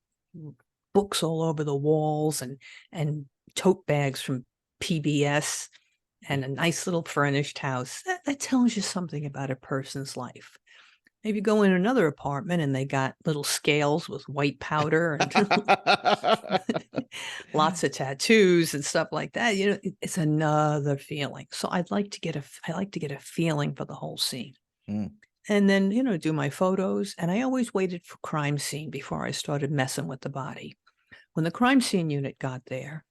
books all over the walls and tote bags from PBS and a nice little furnished house, that tells you something about a person's life. Maybe go in another apartment and they got little scales with white powder and lots of tattoos and stuff like that. It's another feeling. So I like to get a feeling for the whole scene. Mm. And then, do my photos. And I always waited for crime scene before I started messing with the body. When the crime scene unit got there,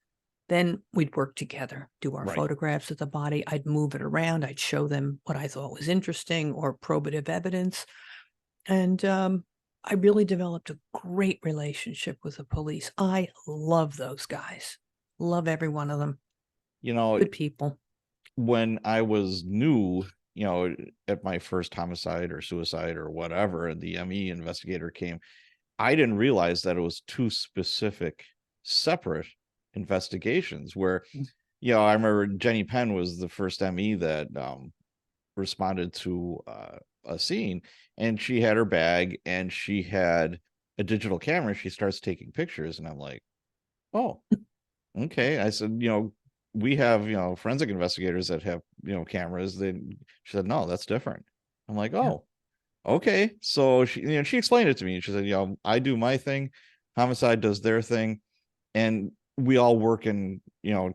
then we'd work together, do our photographs of the body. I'd move it around. I'd show them what I thought was interesting or probative evidence. And I really developed a great relationship with the police. I love those guys. Love every one of them. Good people. When I was new, at my first homicide or suicide or whatever, and the ME investigator came, I didn't realize that it was two specific, separate investigations where, I remember Jenny Penn was the first ME that responded to a scene, and she had her bag and she had a digital camera. She starts taking pictures, and I'm like, oh, okay. I said, we have, forensic investigators that have, cameras. She said, no, that's different. I'm like, oh, okay. So she explained it to me. She said, I do my thing, homicide does their thing, and we all work in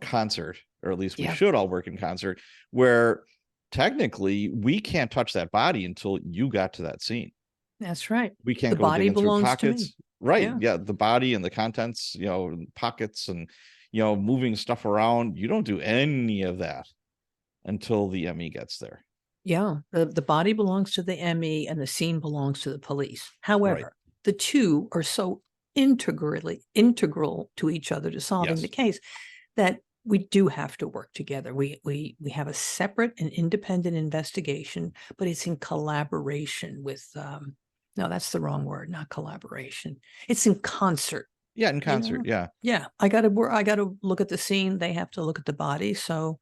concert, or at least we should all work in concert, where technically we can't touch that body until you got to that scene. That's right. We can't go digging through pockets. Right. Yeah. The body and the contents, pockets and, moving stuff around. You don't do any of that until the ME gets there. Yeah. The body belongs to the ME and the scene belongs to the police. However, the two are so integral to each other to solving the case that we do have to work together. We have a separate and independent investigation, but it's in collaboration with, no, that's the wrong word, not collaboration. It's in concert. Yeah, in concert. Yeah. Yeah. I got to look at the scene. They have to look at the body. So,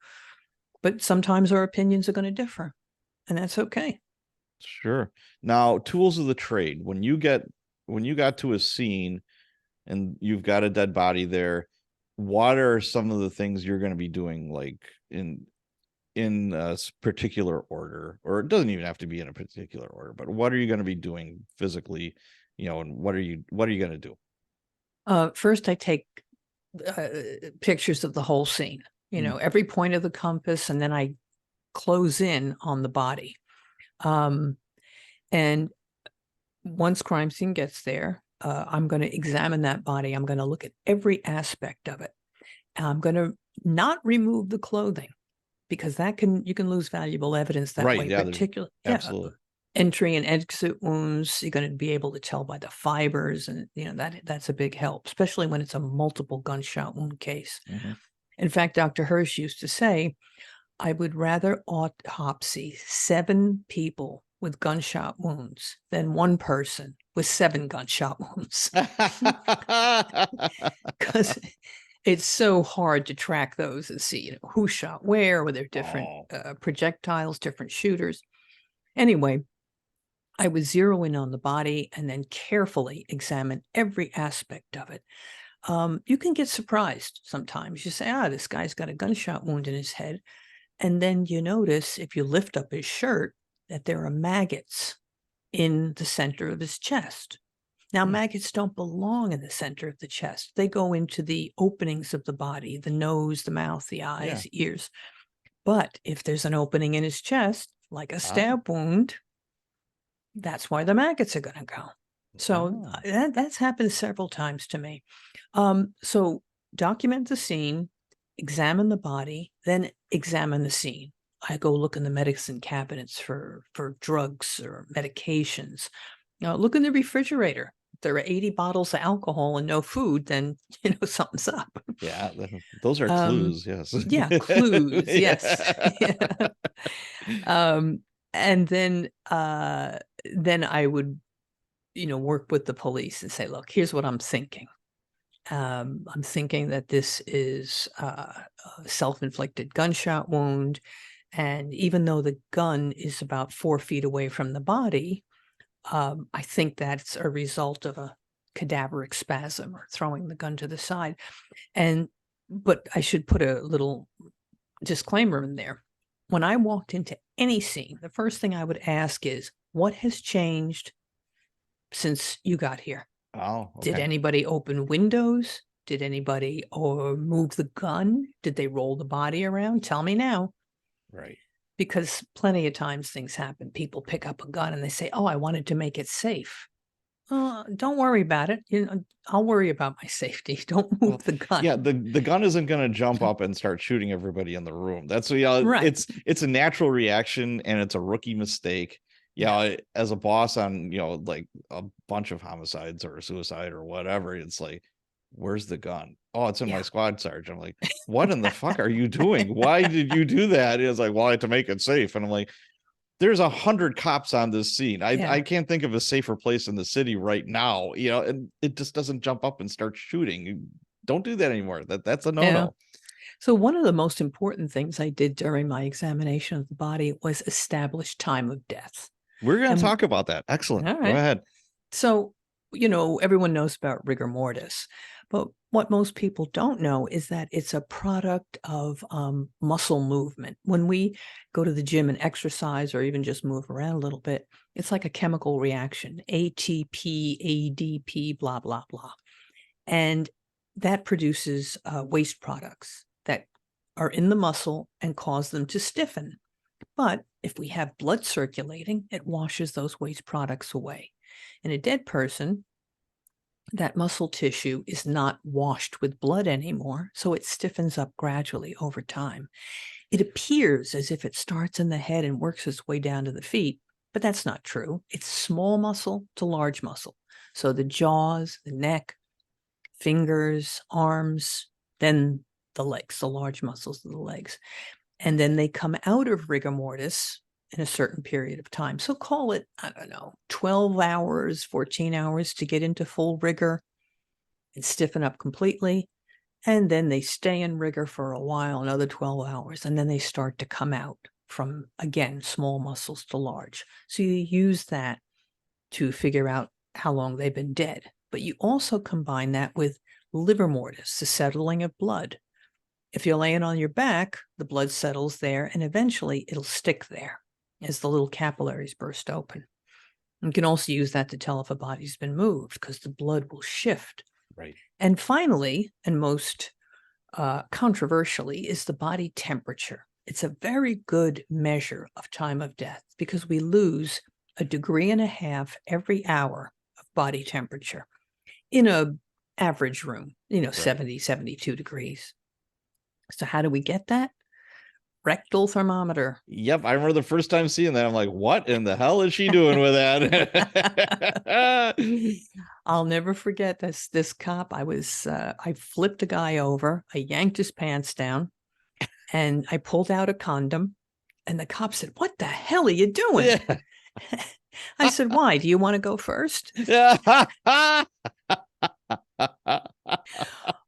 but sometimes our opinions are going to differ, and that's okay. Sure. Now, tools of the trade. When you got to a scene and you've got a dead body there, what are some of the things you're going to be doing, like in a particular order? Or it doesn't even have to be in a particular order, but what are you going to be doing physically, and what are you going to do? First, I take pictures of the whole scene, every point of the compass, and then I close in on the body. And once crime scene gets there, I'm going to examine that body. I'm going to look at every aspect of it. I'm going to not remove the clothing, because you can lose valuable evidence that way. Yeah, Particularly, absolutely. entry and exit wounds, you're going to be able to tell by the fibers, and that's a big help, especially when it's a multiple gunshot wound case. Mhm. In fact, Dr. Hirsch used to say, I would rather autopsy 7 people with gunshot wounds than 1 person with 7 gunshot wounds, because it's so hard to track those and see who shot where, or they're different projectiles, different shooters. Anyway, I would zero in on the body and then carefully examine every aspect of it. You can get surprised sometimes. You say, this guy's got a gunshot wound in his head. And then you notice, if you lift up his shirt, that there are maggots in the center of his chest. Now, maggots don't belong in the center of the chest. They go into the openings of the body, the nose, the mouth, the eyes, ears. But if there's an opening in his chest, like a stab wound, that's where the maggots are going to go. So that's happened several times to me. So document the scene, examine the body, then examine the scene. I go look in the medicine cabinets for drugs or medications. Look in the refrigerator. If there are 80 bottles of alcohol and no food, then something's up. Yeah, those are clues. Yes. Yeah, clues. Yes. Yeah. And then I would, work with the police and say, look, here's what I'm thinking. I'm thinking that this is a self-inflicted gunshot wound. And even though the gun is about 4 feet away from the body, I think that's a result of a cadaveric spasm or throwing the gun to the side. But I should put a little disclaimer in there. When I walked into any scene, the first thing I would ask is, what has changed since you got here? Oh, okay. Did anybody open windows? Did anybody move the gun? Did they roll the body around? Tell me now. Right. Because plenty of times things happen. People pick up a gun and they say, oh, I wanted to make it safe. Don't worry about it. I'll worry about my safety. Don't move the gun. Yeah, the gun isn't going to jump up and start shooting everybody in the room. That's right. It's a natural reaction, and it's a rookie mistake. Yeah, as a boss on like a bunch of homicides or suicide or whatever, it's like, where's the gun? Oh, it's in my squad sergeant. I'm like, what in the fuck are you doing? Why did you do that? It's like, well, I had to make it safe. And I'm like, there's 100 cops on this scene. I can't think of a safer place in the city right now, and it just doesn't jump up and start shooting. Don't do that anymore. That's a no-no. Yeah. So one of the most important things I did during my examination of the body was establish time of death. We're going to talk about that. Excellent. All right. Go ahead. So, everyone knows about rigor mortis, but what most people don't know is that it's a product of muscle movement. When we go to the gym and exercise or even just move around a little bit, it's like a chemical reaction, ATP, ADP, blah, blah, blah. And that produces waste products that are in the muscle and cause them to stiffen. But if we have blood circulating, it washes those waste products away. In a dead person, that muscle tissue is not washed with blood anymore, so it stiffens up gradually over time. It appears as if it starts in the head and works its way down to the feet, but that's not true. It's small muscle to large muscle. So the jaws, the neck, fingers, arms, then the legs, the large muscles of the legs. And then they come out of rigor mortis in a certain period of time. So call it, 12 hours, 14 hours to get into full rigor and stiffen up completely. And then they stay in rigor for a while, another 12 hours, and then they start to come out from, again, small muscles to large. So you use that to figure out how long they've been dead. But you also combine that with livor mortis, the settling of blood. If you're laying on your back, the blood settles there, and eventually it'll stick there as the little capillaries burst open. You can also use that to tell if a body's been moved, because the blood will shift. Right. And finally, and most controversially, is the body temperature. It's a very good measure of time of death because we lose 1.5 degrees every hour of body temperature in a average room, 70, 72 degrees. So how do we get that? rectal thermometer. Yep, I remember the first time seeing that. I'm like, what in the hell is she doing with that? I'll never forget this cop. I flipped a guy over, I yanked his pants down, and I pulled out a condom, and the cop said, "What the hell are you doing?" Yeah. I said, "Why? Do you want to go first?"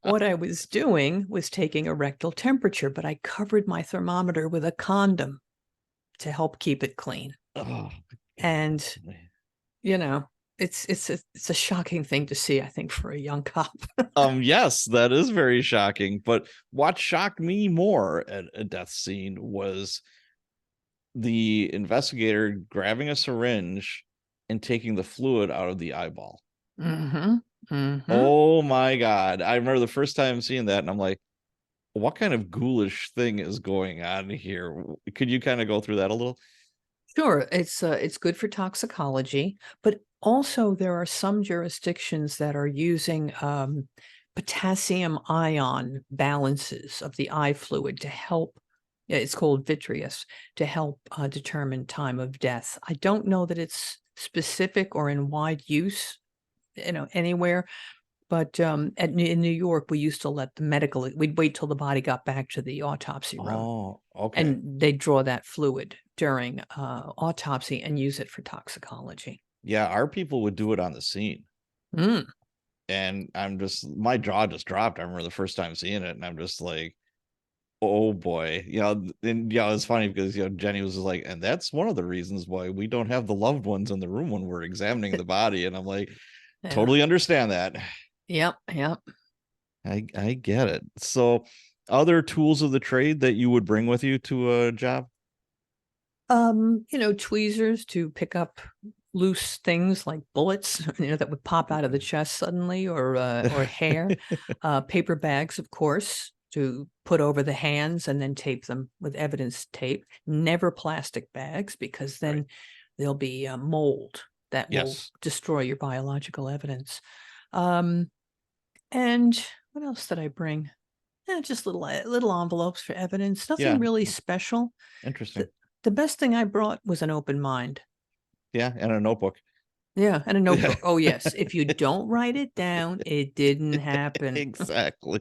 What I was doing was taking a rectal temperature, but I covered my thermometer with a condom to help keep it clean. Oh, And, it's a shocking thing to see, I think, for a young cop. yes, that is very shocking. But what shocked me more at a death scene was the investigator grabbing a syringe and taking the fluid out of the eyeball. Mm-hmm. Mm-hmm. Oh my God. I remember the first time seeing that, and I'm like, what kind of ghoulish thing is going on here? Could you kind of go through that a little? Sure, it's good for toxicology, but also there are some jurisdictions that are using potassium ion balances of the eye fluid to help. It's called vitreous to help determine time of death. I don't know that it's specific or in wide use, anywhere. But in New York, we used to let we'd wait till the body got back to the autopsy room. Oh, okay. And they draw that fluid during autopsy and use it for toxicology. Yeah, our people would do it on the scene. Mm. And my jaw just dropped. I remember the first time seeing it, and I'm just like, oh boy. And it's funny because Jenny was just like, and that's one of the reasons why we don't have the loved ones in the room when we're examining the body. And I'm like, Yeah. totally understand that. Yep. I get it. So other tools of the trade that you would bring with you to a job? Tweezers to pick up loose things like bullets, that would pop out of the chest suddenly, or hair. Paper bags, of course, to put over the hands and then tape them with evidence tape. Never plastic bags, because then there'll be mold that will destroy your biological evidence. And what else did I bring? Just little envelopes for evidence. Nothing really special. Interesting. The best thing I brought was an open mind. Yeah, and a notebook. Yeah, and a notebook. Oh, yes. If you don't write it down, it didn't happen. Exactly.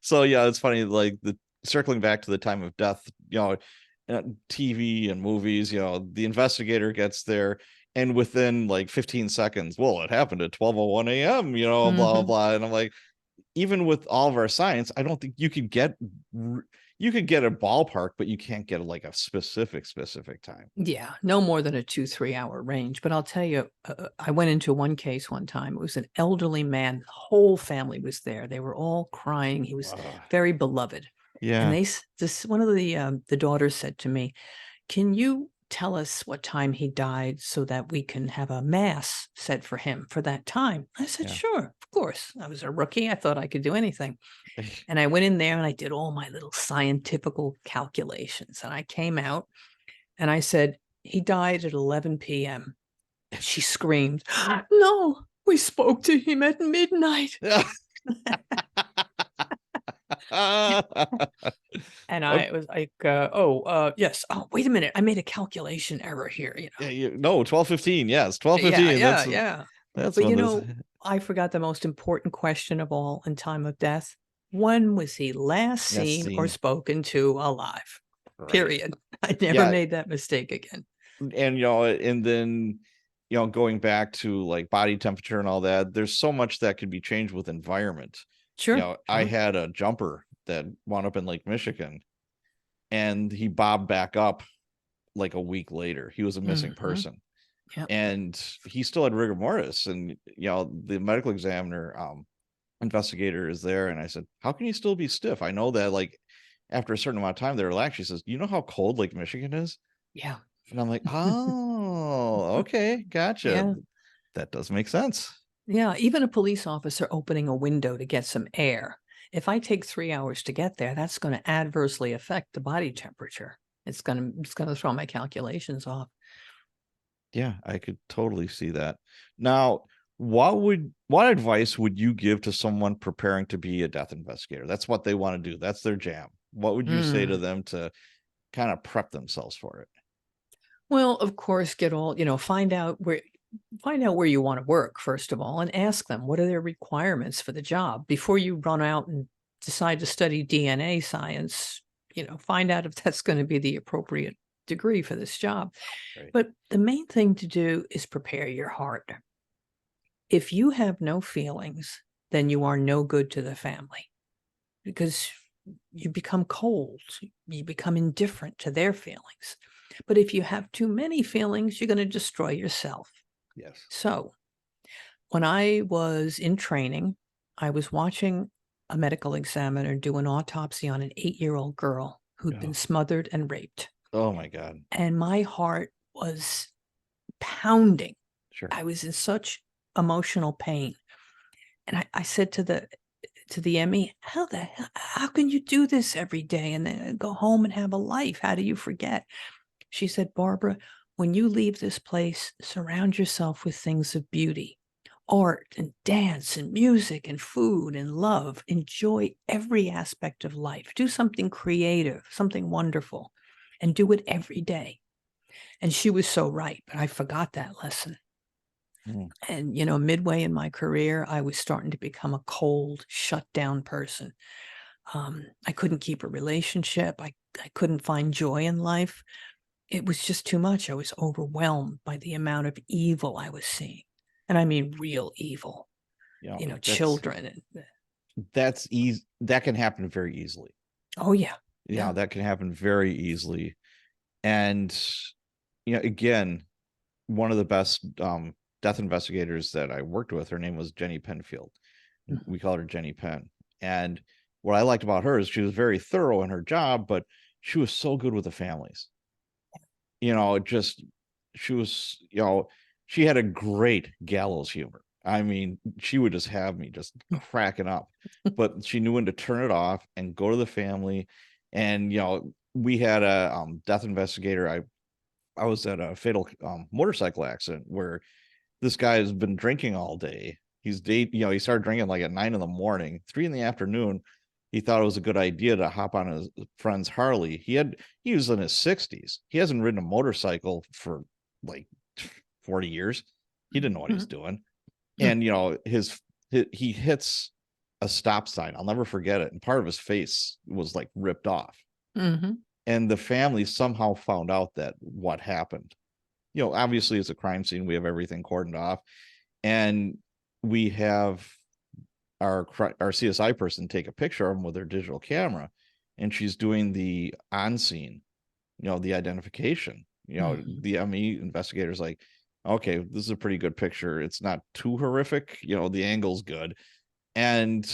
So yeah, it's funny, like circling back to the time of death, TV and movies, the investigator gets there, and within like 15 seconds, well, it happened at 12:01 a.m., blah, blah, blah. And I'm like, even with all of our science, I don't think you could get a ballpark, but you can't get like a specific time. Yeah, no more than a 2-3 hour range. But I'll tell you, I went into one case one time. It was an elderly man. The whole family was there. They were all crying. He was very beloved. Yeah. And one of the daughters said to me, "Can you tell us what time he died so that we can have a mass set for him for that time?" I said, "Sure, of course." I was a rookie. I thought I could do anything. And I went in there and I did all my little scientific calculations. And I came out and I said, "He died at 11 p.m. And she screamed, "No, we spoke to him at midnight." And I was like, yes. Oh, wait a minute. I made a calculation error here. No, 12:15. Yes, 12:15. Yeah. That's but I forgot the most important question of all in time of death. When was he last seen or spoken to alive? Right. Period. I never made that mistake again. And and then going back to like body temperature and all that, there's so much that could be changed with environment. Sure. I had a jumper that wound up in Lake Michigan, and he bobbed back up like a week later. He was a missing person. Yep. And he still had rigor mortis, and the medical examiner investigator is there, and I said, "How can you still be stiff? I know that like after a certain amount of time they relax." She says, "You know how cold Lake Michigan is?" Yeah. And I'm like, "Oh, okay, gotcha." Yeah. That does make sense. Yeah, even a police officer opening a window to get some air. If I take 3 hours to get there, that's going to adversely affect the body temperature. It's going to throw my calculations off. Yeah, I could totally see that. Now, what advice would you give to someone preparing to be a death investigator? That's what they want to do. That's their jam. What would you say to Mm. them to kind of prep themselves for it? Well, of course, find out where you want to work, first of all, and ask them what are their requirements for the job before you run out and decide to study DNA science. Find out if that's going to be the appropriate degree for this job. Right. But the main thing to do is prepare your heart. If you have no feelings, then you are no good to the family because you become cold, you become indifferent to their feelings. But if you have too many feelings, you're going to destroy yourself. Yes. So when I was in training, I was watching a medical examiner do an autopsy on an 8-year-old girl who'd been Oh, smothered and raped. oh my God. And my heart was pounding. Sure. I was in such emotional pain. And I said to the ME, how can you do this every day and then go home and have a life? How do you forget? She said, Barbara, when you leave this place, surround yourself with things of beauty, art and dance and music and food and love. Enjoy every aspect of life. Do something creative, something wonderful, and do it every day. And she was so right, but I forgot that lesson. Mm. And, midway in my career, I was starting to become a cold, shut down person. I couldn't keep a relationship. I couldn't find joy in life. It was just too much. I was overwhelmed by the amount of evil I was seeing. And I mean real evil, That's children. that's easy. That can happen very easily. Oh, yeah. Yeah, Yeah. that can happen very easily. And again, one of the best death investigators that I worked with, her name was Jenny Penfield. Mhm. We called her Jenny Penn. And what I liked about her is she was very thorough in her job, but she was so good with the families. Just she was, she had a great gallows humor. I mean, she would just have me just cracking up, but she knew when to turn it off and go to the family. And we had a death investigator. I was at a fatal motorcycle accident where this guy has been drinking all day. He started drinking like at 9 in the morning, 3 in the afternoon. He thought it was a good idea to hop on his friend's Harley. He was in his 60s. He hasn't ridden a motorcycle for like 40 years. He didn't know what he's doing. And he hits a stop sign. I'll never forget it. And part of his face was like ripped off. Mm-hmm. And the family somehow found out that what happened. Obviously it's a crime scene. We have everything cordoned off, and we have our CSI person take a picture of him with her digital camera, and she's doing the on scene, the identification. Mm-hmm. The ME investigator's like, okay, this is a pretty good picture. It's not too horrific. The angle's good. And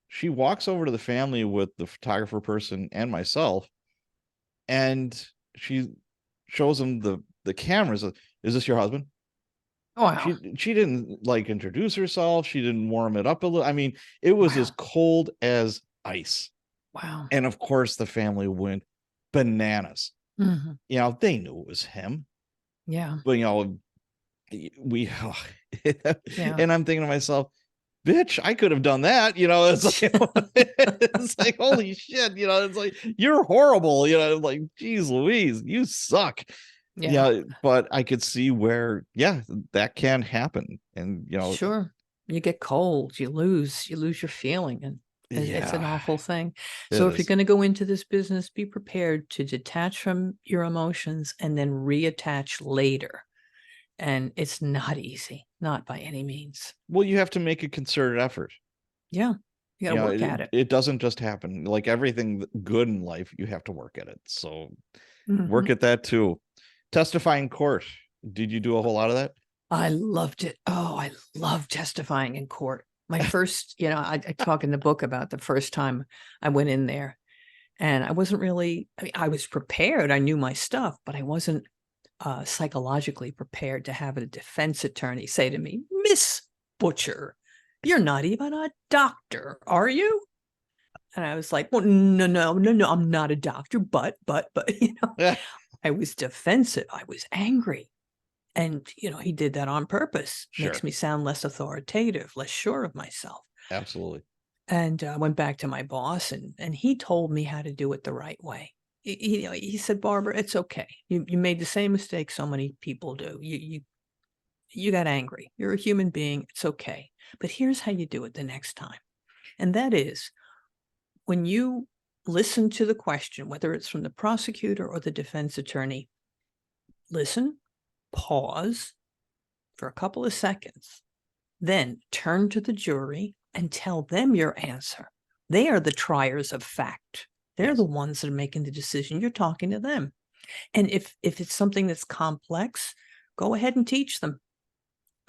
she walks over to the family with the photographer person and myself, and she shows them the cameras. Is this your husband? Wow. She didn't like introduce herself. She didn't warm it up a little. I mean, it was as Wow. cold as ice. Wow. And of course, the family went bananas. Mm-hmm. They knew it was him, Yeah. but we Yeah. and I'm thinking to myself, bitch, I could have done that. It's like it's like holy shit. It's like you're horrible. Like geez, Louise, you suck. Yeah. But I could see where, that can happen. And Sure. You get cold, you lose your feeling, and it's an yeah, awful thing. it So if you're is. going to go into this business, be prepared to detach from your emotions and then reattach later. And it's not easy, not by any means. Well, you have to make a concerted effort. Yeah. You got to work It, at it. it doesn't just happen. Like everything good in life, you have to work at it. So Mhm. work at that too. Testifying court. Did you do a whole lot of that? I loved it. Oh, I love testifying in court. My first, I talk in the book about the first time I went in there, and I wasn't really, I was prepared. I knew my stuff, but I wasn't psychologically prepared to have a defense attorney say to me, Miss Butcher, you're not even a doctor, are you? And I was like, well, no, I'm not a doctor, but, Yeah, I was defensive. I was angry. And, he did that on purpose. Makes sure. me sound less authoritative, less sure of myself. Absolutely. And I went back to my boss, and he told me how to do it the right way. He said, Barbara, it's okay. You made the same mistake so many people do. You got angry. You're a human being. It's okay. But here's how you do it the next time. And that is, when you listen to the question, whether it's from the prosecutor or the defense attorney, listen, pause for a couple of seconds, then turn to the jury and tell them your answer. They are the triers of fact. They're the ones that are making the decision. You're talking to them. And if it's something that's complex, go ahead and teach them.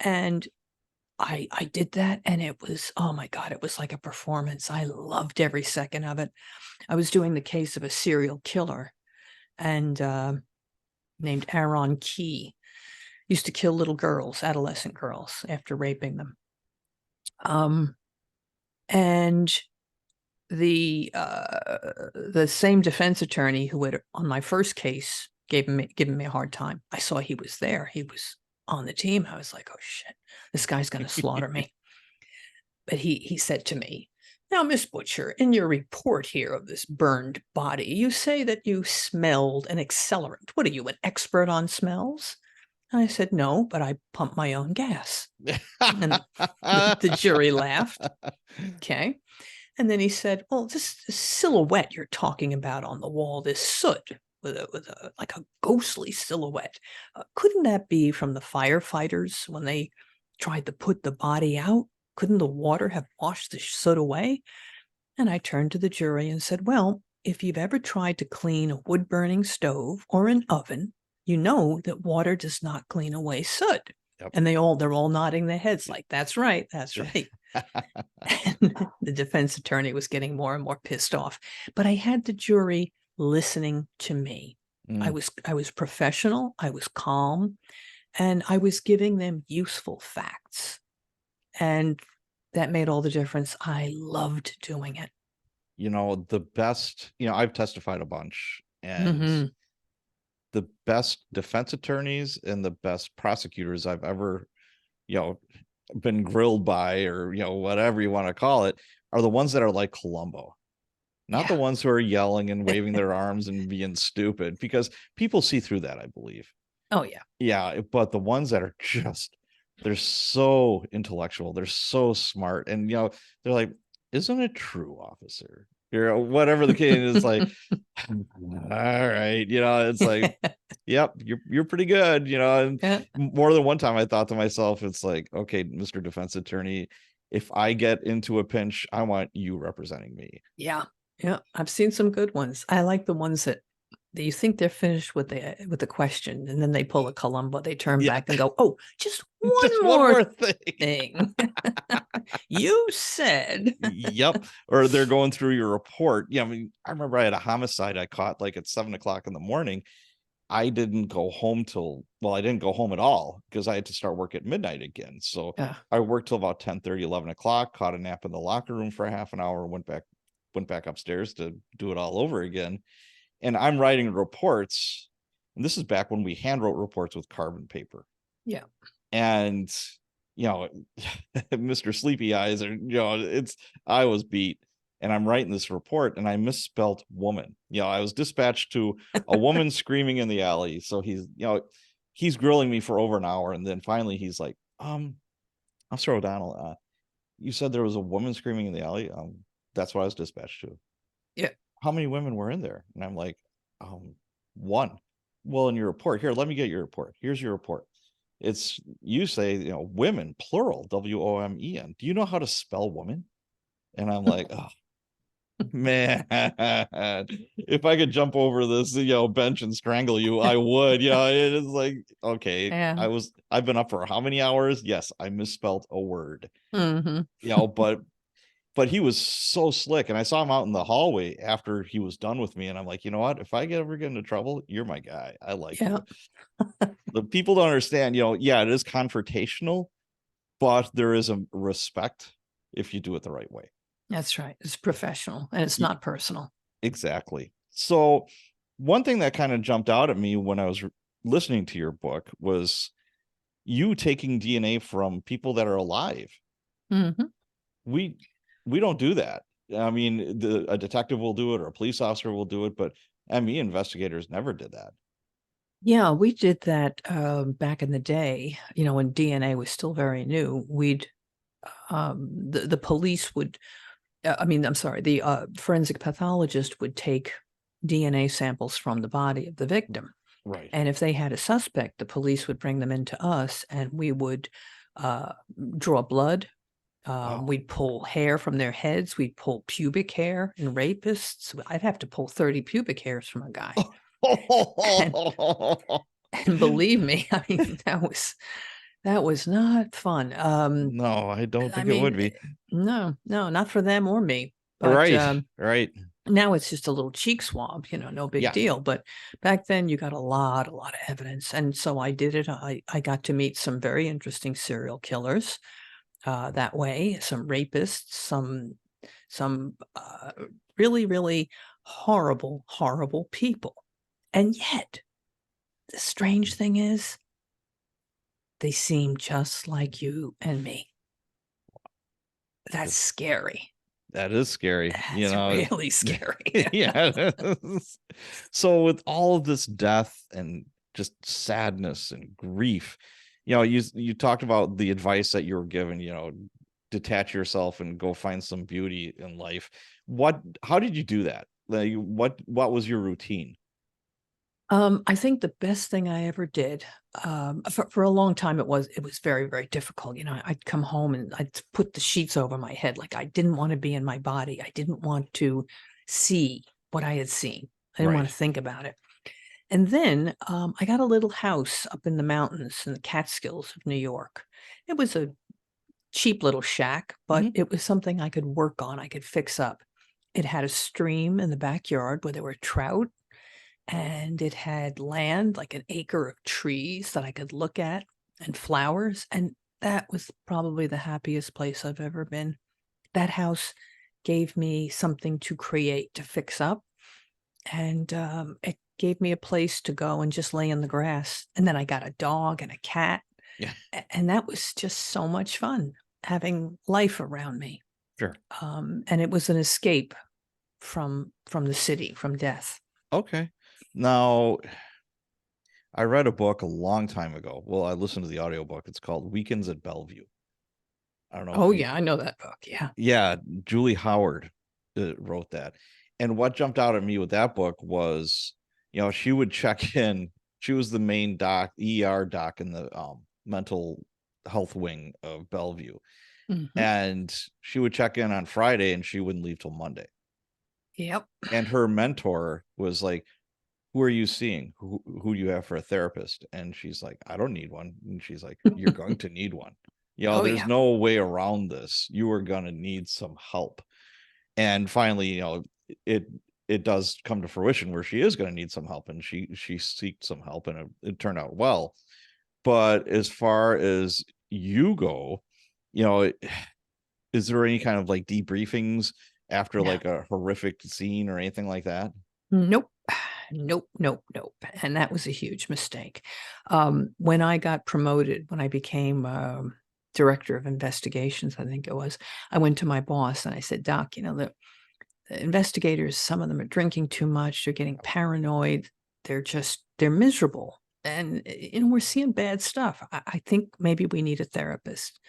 And I did that, and it was, oh my God, it was like a performance. I loved every second of it. I was doing the case of a serial killer, and named Aaron Key. Used to kill little girls, adolescent girls, after raping them. And the same defense attorney who had, on my first case, given me a hard time, I saw he was there. He was on the team. I was like, oh shit, this guy's going to slaughter me. But he said to me, now, Miss Butcher, in your report here of this burned body, you say that you smelled an accelerant. What are you, an expert on smells? And I said, no, but I pump my own gas. And the jury laughed. Okay. And then he said, well, this silhouette you're talking about on the wall, this soot with a like a ghostly silhouette, couldn't that be from the firefighters when they tried to put the body out? Couldn't the water have washed the soot away? And I turned to the jury and said, well, if you've ever tried to clean a wood-burning stove or an oven, you know that water does not clean away soot. Yep. And they're all nodding their heads like, that's right, that's right. And the defense attorney was getting more and more pissed off. But I had the jury listening to me. I was professional, I was calm, and I was giving them useful facts. And that made all the difference. I loved doing it. The best, I've testified a bunch, and the best defense attorneys and the best prosecutors I've ever, been grilled by, or, whatever you want to call it, are the ones that are like Columbo. Not the ones who are yelling and waving their arms and being stupid, because people see through that, I believe. Oh, yeah. Yeah. But the ones that are just, they're so intellectual, they're so smart, and they're like, isn't it true, officer? Whatever the case is, like, all right, it's like, yep, you're pretty good, and more than one time I thought to myself, it's like, okay, Mr. Defense Attorney, if I get into a pinch, I want you representing me. Yeah. I've seen some good ones. I like the ones that you think they're finished with the question, and then they pull a Columbo, they turn back and go, oh, just one more thing. You said. Yep. Or they're going through your report. Yeah, I mean, I remember I had a homicide I caught like at 7:00 in the morning. I didn't go home I didn't go home at all, because I had to start work at midnight again. So I worked till about 10:30, 11 o'clock, caught a nap in the locker room for half an hour, went back upstairs to do it all over again. And I'm writing reports, and this is back when we hand wrote reports with carbon paper. Yeah. And Mr. Sleepy Eyes, or I was beat, and I'm writing this report, and I misspelt woman. I was dispatched to a woman screaming in the alley. So he's grilling me for over an hour, and then finally he's like, Officer O'Donnell, you said there was a woman screaming in the alley. That's what I was dispatched to. Yeah. How many women were in there? And I'm like, one. Well, in your report, here, let me get your report. Here's your report. You say, women, plural, WOMEN. Do you know how to spell woman? And I'm like, oh, man, if I could jump over this, bench and strangle you, I would. It is like, okay, I've been up for how many hours? Yes, I misspelled a word. But he was so slick, and I saw him out in the hallway after he was done with me, and I'm like, you know what? If I ever get into trouble, you're my guy. I like you. The people don't understand, it is confrontational, but there is a respect if you do it the right way. That's right. It's professional, and it's not personal. Exactly. So one thing that kind of jumped out at me when I was listening to your book was you taking DNA from people that are alive. we don't do that. I mean, a detective will do it or a police officer will do it, but ME investigators never did that. Yeah, we did that back in the day, when DNA was still very new. The police would, I'm sorry, the forensic pathologist would take DNA samples from the body of the victim. Right. And if they had a suspect, the police would bring them into us and we would draw blood. Wow. We'd pull hair from their heads. We'd pull pubic hair in rapists. I'd have to pull 30 pubic hairs from a guy. And, and believe me, I mean, that was not fun. No, I don't I think it would mean, be. no, not for them or me. But Right. Right. now it's just a little cheek swab, no big Yes. deal. But back then you got a lot of evidence. And so I did it. I got to meet some very interesting serial killers that way, some rapists, some really, really horrible, horrible people. And yet, the strange thing is, they seem just like you and me. That's scary. That is scary, That's really scary. Yeah. So with all of this death and just sadness and grief, you talked about the advice that you were given, detach yourself and go find some beauty in life. How did you do that? Like, what was your routine? I think the best thing I ever did, for a long time, it was very, very difficult. I'd come home and I'd put the sheets over my head. Like I didn't want to be in my body. I didn't want to see what I had seen. I didn't want to Right. think about it. And then I got a little house up in the mountains in the Catskills of New York. It was a cheap little shack, but Mhm. it was something I could work on. I could fix up. It had a stream in the backyard where there were trout, and it had land, like an acre of trees that I could look at and flowers. And that was probably the happiest place I've ever been. That house gave me something to create, to fix up. And it gave me a place to go and just lay in the grass. And then I got a dog and a cat. Yeah. And that was just so much fun having life around me. Sure. And it was an escape from the city, from death. Okay. Now, I read a book a long time ago. Well, I listened to the audiobook. It's called Weekends at Bellevue. I don't know Oh if you yeah, I know that book. Yeah. Yeah, Julie Howard wrote that. And what jumped out at me with that book was, she would check in. She was the main ER doc in the mental health wing of Bellevue. Mhm. And she would check in on Friday and she wouldn't leave till Monday. Yep. And her mentor was like, who are you seeing? Who do you have for a therapist? And she's like, I don't need one. And she's like, you're going to need one. Oh There's yeah. no way around this. You are going to need some help. And finally, it it does come to fruition where she is going to need some help, and she seeked some help, and it turned out well. But as far as you go, you know, is there any kind of like debriefings after No. like a horrific scene or anything like that? Nope. Nope, nope, nope. And that was a huge mistake. When I got promoted, when I became director of investigations, I think it was, I went to my boss and I said, Doc, the investigators, some of them are drinking too much. They're getting paranoid. They're miserable. And, we're seeing bad stuff. I think maybe we need a therapist.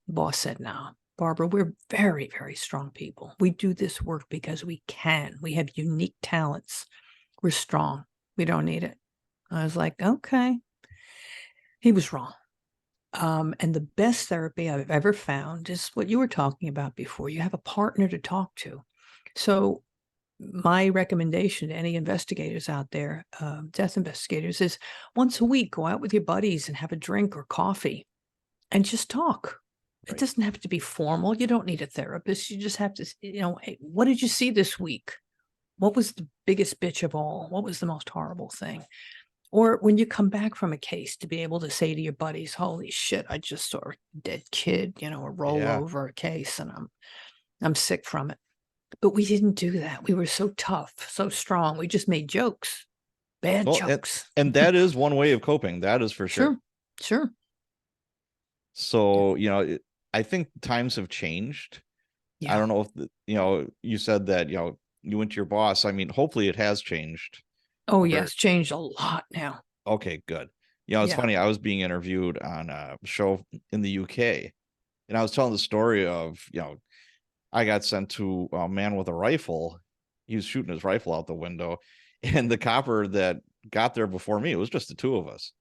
The boss said, no, Barbara, we're very, very strong people. We do this work because we can. We have unique talents. We're strong. We don't need it. I was like, okay. He was wrong. And the best therapy I've ever found is what you were talking about before. You have a partner to talk to. So my recommendation to any investigators out there, death investigators, is once a week, go out with your buddies and have a drink or coffee and just talk. It Right. doesn't have to be formal. You don't need a therapist. You just have to, hey, what did you see this week? What was the biggest bitch of all? What was the most horrible thing? Or when you come back from a case, to be able to say to your buddies, holy shit, I just saw a dead kid, a Yeah. rollover case, and I'm sick from it. But we didn't do that. We were so tough, so strong. We just made jokes, bad Well, jokes. and that is one way of coping. That is for sure. Sure. Sure. So, I think times have changed. I Yeah. don't know if you said that you went to your boss. I mean, hopefully it has changed. Oh, Where yes, changed a lot now. okay, good. It's Yeah. funny. I was being interviewed on a show in the UK, and I was telling the story of I got sent to a man with a rifle. He was shooting his rifle out the window, and the copper that got there before me, it was just the two of us.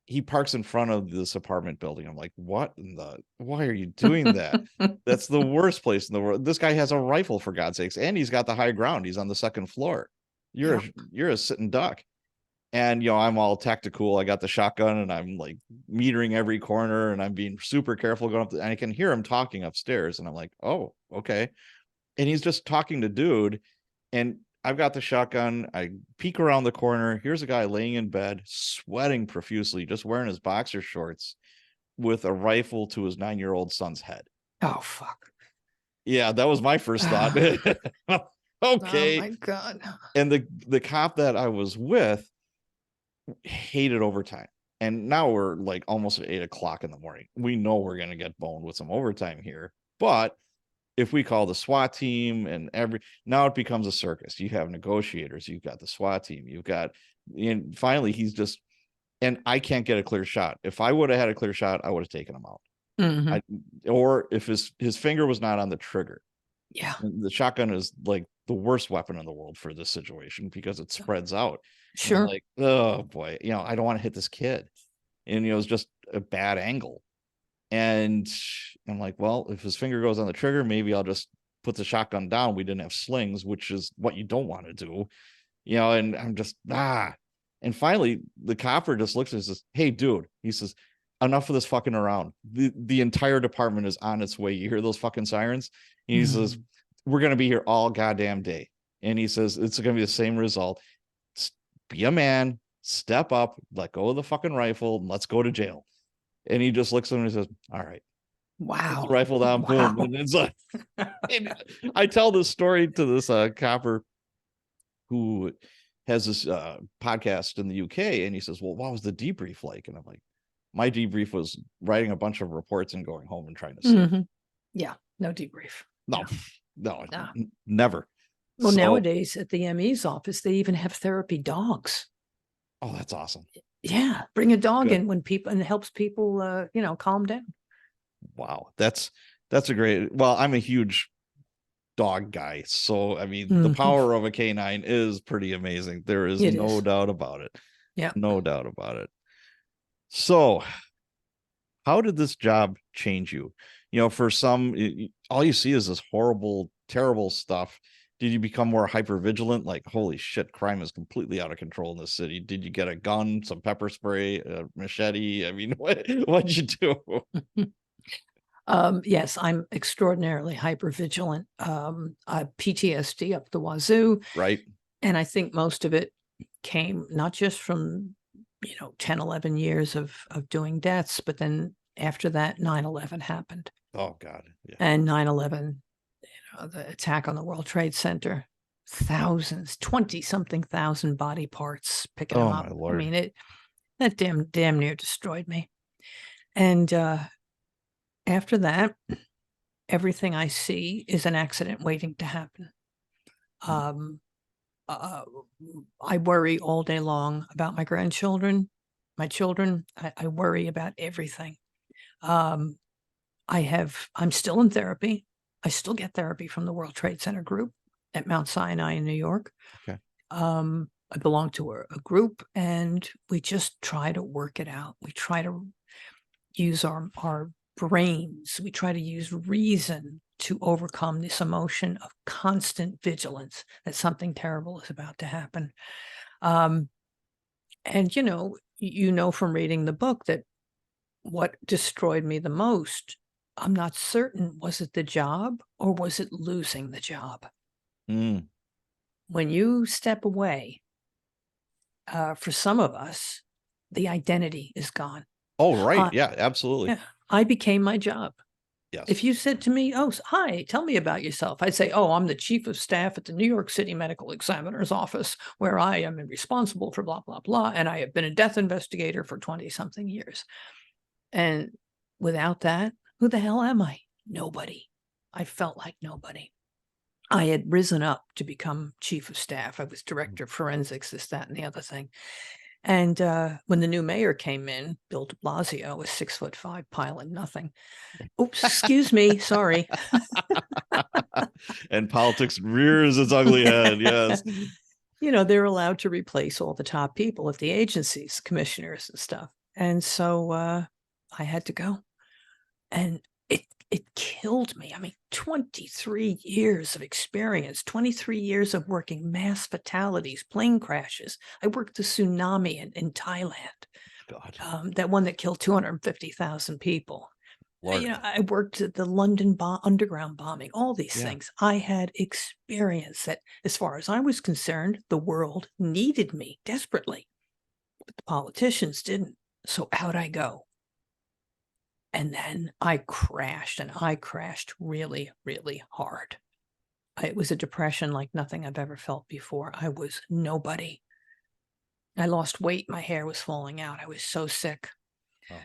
He parks in front of this apartment building. I'm like, what in the why are you doing that? That's the worst place in the world. This guy has a rifle, for God's sakes, and he's got the high ground. He's on the second floor. Yep. You're a sitting duck. And I'm all tactical. I got the shotgun and I'm like metering every corner and I'm being super careful going up and I can hear him talking upstairs. And I'm like, oh, okay. And he's just talking to dude. And I've got the shotgun. I peek around the corner. Here's a guy laying in bed, sweating profusely, just wearing his boxer shorts with a rifle to his 9-year-old son's head. Oh, fuck. Yeah, that was my first thought. Oh, Okay. my God. And the cop that I was with hated overtime. And now we're like almost at 8 o'clock in the morning. We know we're going to get boned with some overtime here. But if we call the SWAT team and now it becomes a circus. You have negotiators, you've got the SWAT team, and finally he's just, and I can't get a clear shot. If I would have had a clear shot, I would have taken him out. Or if his finger was not on the trigger. Yeah. The shotgun is like the worst weapon in the world for this situation because it spreads out. And I'm Sure. like, oh boy, I don't want to hit this kid. And it was just a bad angle. And I'm like, well, if his finger goes on the trigger, maybe I'll just put the shotgun down. We didn't have slings, which is what you don't want to do. And I'm just And finally the copper just looks at us and says, hey dude, he says, enough of this fucking around. The entire department is on its way. You hear those fucking sirens? And he says, we're going to be here all goddamn day. And he says, it's going to be the same result. Be a man, step up, let go of the fucking rifle, and let's go to jail. And he just looks at him and says, all right. Wow. Put the rifle down, boom. And it's like, and I tell this story to this copper who has this podcast in the UK. And he says, well, what was the debrief like? And I'm like, my debrief was writing a bunch of reports and going home and trying to sleep. Yeah, no debrief. No, never. Well, nowadays at the ME's office, they even have therapy dogs. Oh, that's awesome. Yeah, bring a dog in when people, and it helps people, calm down. Wow, that's a great. Well, I'm a huge dog guy, so I mean, the power of a canine is pretty amazing. There is no doubt about it. Yeah, no doubt about it. So, how did this job change you? For some, all you see is this horrible, terrible stuff. Did you become more hyper vigilant? Like, holy shit, crime is completely out of control in this city. Did you get a gun, some pepper spray, a machete? I mean, what'd you do? Yes, I'm extraordinarily hyper vigilant. PTSD up the wazoo. Right. And I think most of it came not just from 10, 11 years of doing deaths, but then after that 9/11 happened. Oh God. Yeah. And 9/11, the attack on the World Trade Center, thousands, 20-something thousand body parts picking them up. My Lord. I mean, that damn near destroyed me. And after that, everything I see is an accident waiting to happen. I worry all day long about my grandchildren, my children. I worry about everything. I'm still in therapy. I still get therapy from the World Trade Center group at Mount Sinai in New York. Okay. I belong to a group, and we just try to work it out. We try to use our brains. We try to use reason to overcome this emotion of constant vigilance that something terrible is about to happen. And from reading the book that what destroyed me the most, I'm not certain, was it the job or was it losing the job? When you step away, for some of us, the identity is gone. Oh, right. Yeah, absolutely. Yeah, I became my job. Yes. If you said to me, oh, hi, tell me about yourself, I'd say, oh, I'm the chief of staff at the New York City Medical Examiner's Office, where I am responsible for blah, blah, blah. And I have been a death investigator for 20-something years. And without that, who the hell am I? nobody. I felt like nobody. I had risen up to become chief of staff. I was director of forensics, this, that, and the other thing. And when the new mayor came in, Bill de Blasio, was 6'5", pile of nothing. Oops, excuse me, sorry. And politics rears its ugly head. Yes. You know, they're allowed to replace all the top people at the agencies, commissioners and stuff. And so I had to go. And it killed me. I mean, 23 years of experience, 23 years of working mass fatalities, plane crashes. I worked the tsunami in Thailand, God. that one that killed 250,000 people. Lord. You know, I worked at the London underground bombing, all these Yeah. things. I had experience that, as far as I was concerned, the world needed me desperately, but the politicians didn't. So out I go. And then I crashed, and I crashed really, really hard. It was a depression like nothing I've ever felt before. I was nobody. I lost weight. My hair was falling out. I was so sick. Oh,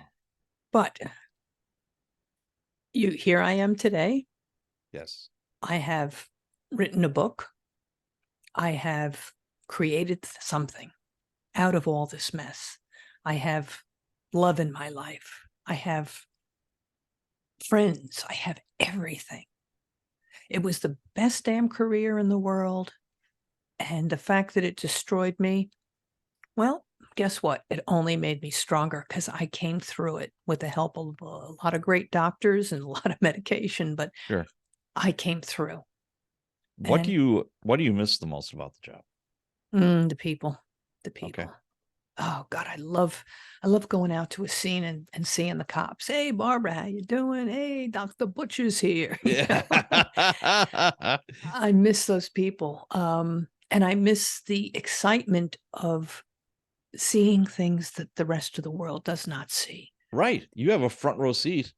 But here I am today. yes. I have written a book. I have created something out of all this mess. I have love in my life. I have friends. I have everything. It was the best damn career in the world. And the fact that it destroyed me, well, guess what? It only made me stronger because I came through it with the help of a lot of great doctors and a lot of medication, but Sure. I came through. What do And you miss the most about the job? the people. Okay. Oh God, I love going out to a scene and seeing the cops. Hey, Barbara, how you doing? Hey, Dr. Butcher's here. You know? Yeah. I miss those people. And I miss the excitement of seeing things that the rest of the world does not see. Right. You have a front row seat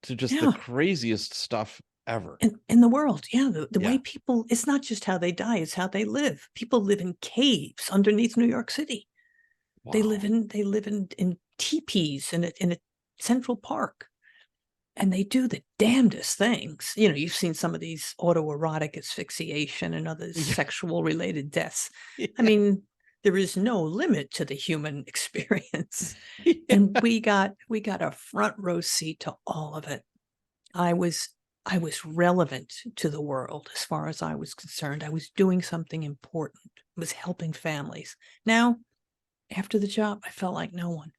to just the Yeah. craziest stuff ever. In the world. Yeah. The way Yeah. people, it's not just how they die, it's how they live. People live in caves underneath New York City. They live Wow. in teepees in a Central Park. And they do the damnedest things. You know, you've seen some of these autoerotic asphyxiation and other Yeah. sexual related deaths. Yeah. I mean, there is no limit to the human experience. Yeah. And we got a front row seat to all of it. I was relevant to the world as far as I was concerned. I was doing something important. I was helping families. Now, after the job, I felt like no one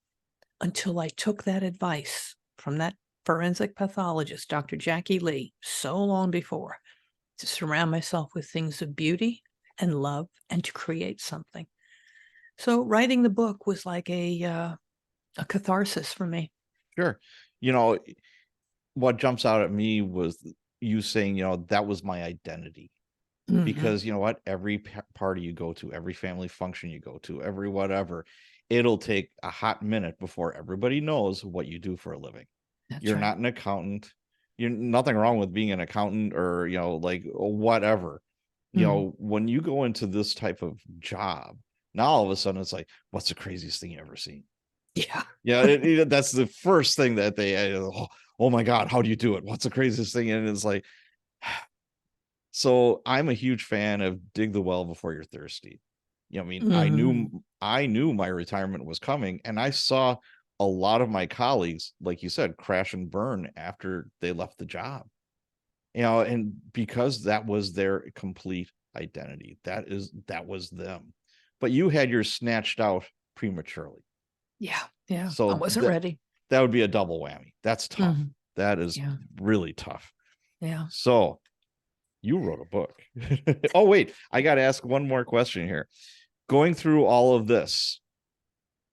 until I took that advice from that forensic pathologist, Dr. Jackie Lee, so long before, to surround myself with things of beauty and love and to create something. So writing the book was like a catharsis for me. Sure. You know, what jumps out at me was you saying, that was my identity. Mhm. Because you know what? Every party you go to, every family function you go to, every whatever, it'll take a hot minute before everybody knows what you do for a living. That's You're right. not an accountant. You're nothing wrong with being an accountant or, like whatever. When you go into this type of job, now all of a sudden it's like, what's the craziest thing you ever seen? Yeah. Yeah, that's the first thing that they, oh my God, how do you do it? What's the craziest thing? And it's like, so I'm a huge fan of dig the well before you're thirsty. I mean, I knew my retirement was coming, and I saw a lot of my colleagues, like you said, crash and burn after they left the job. And because that was their complete identity. That was them. But you had yours snatched out prematurely. Yeah. Yeah. I So wasn't ready. that would be a double whammy. That's tough. That is Yeah. really tough. Yeah. So you wrote a book. Oh, wait, I got to ask one more question here. Going through all of this,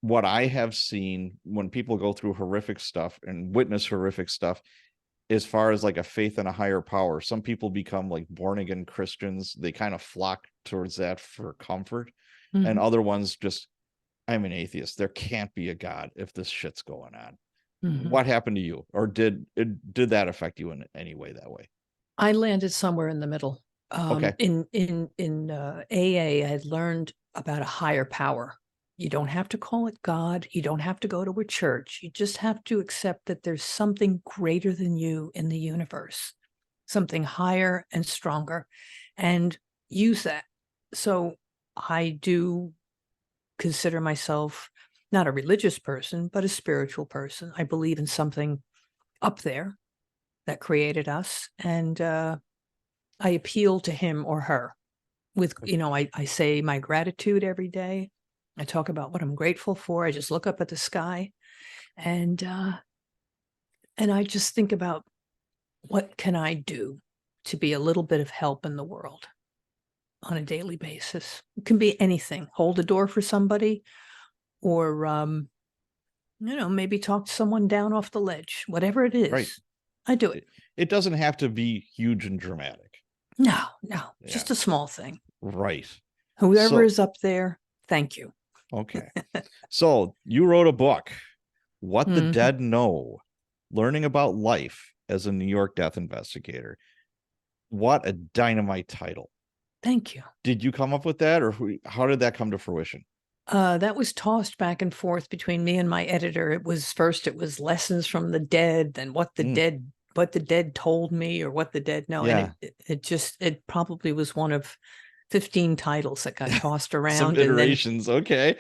what I have seen when people go through horrific stuff and witness horrific stuff, as far as like a faith in a higher power, some people become like born again Christians. They kind of flock towards that for comfort. And other ones just, I'm an atheist. There can't be a God if this shit's going on. What happened to you? Or did that affect you in any way that way? I landed somewhere in the middle. Okay. In AA, I had learned about a higher power. You don't have to call it God. You don't have to go to a church. You just have to accept that there's something greater than you in the universe, something higher and stronger, and use that. So I do consider myself not a religious person, but a spiritual person. I believe in something up there that created us, and I appeal to him or her with, I say my gratitude every day. I talk about what I'm grateful for. I just look up at the sky, and I just think about what can I do to be a little bit of help in the world on a daily basis. It can be anything. Hold a door for somebody, or maybe talk to someone down off the ledge. Whatever it is, Right. I do it. It doesn't have to be huge and dramatic. No, Yeah. just a small thing. Right. Whoever So, is up there, thank you. okay. So you wrote a book, What the Mhm. Dead Know, Learning About Life as a New York Death Investigator. What a dynamite title. Thank you. Did you come up with that, or how did that come to fruition? That was tossed back and forth between me and my editor. It was lessons from the dead, then what the dead told me, or what the dead know. Yeah. And it probably was one of 15 titles that got tossed Some around. iterations. Okay.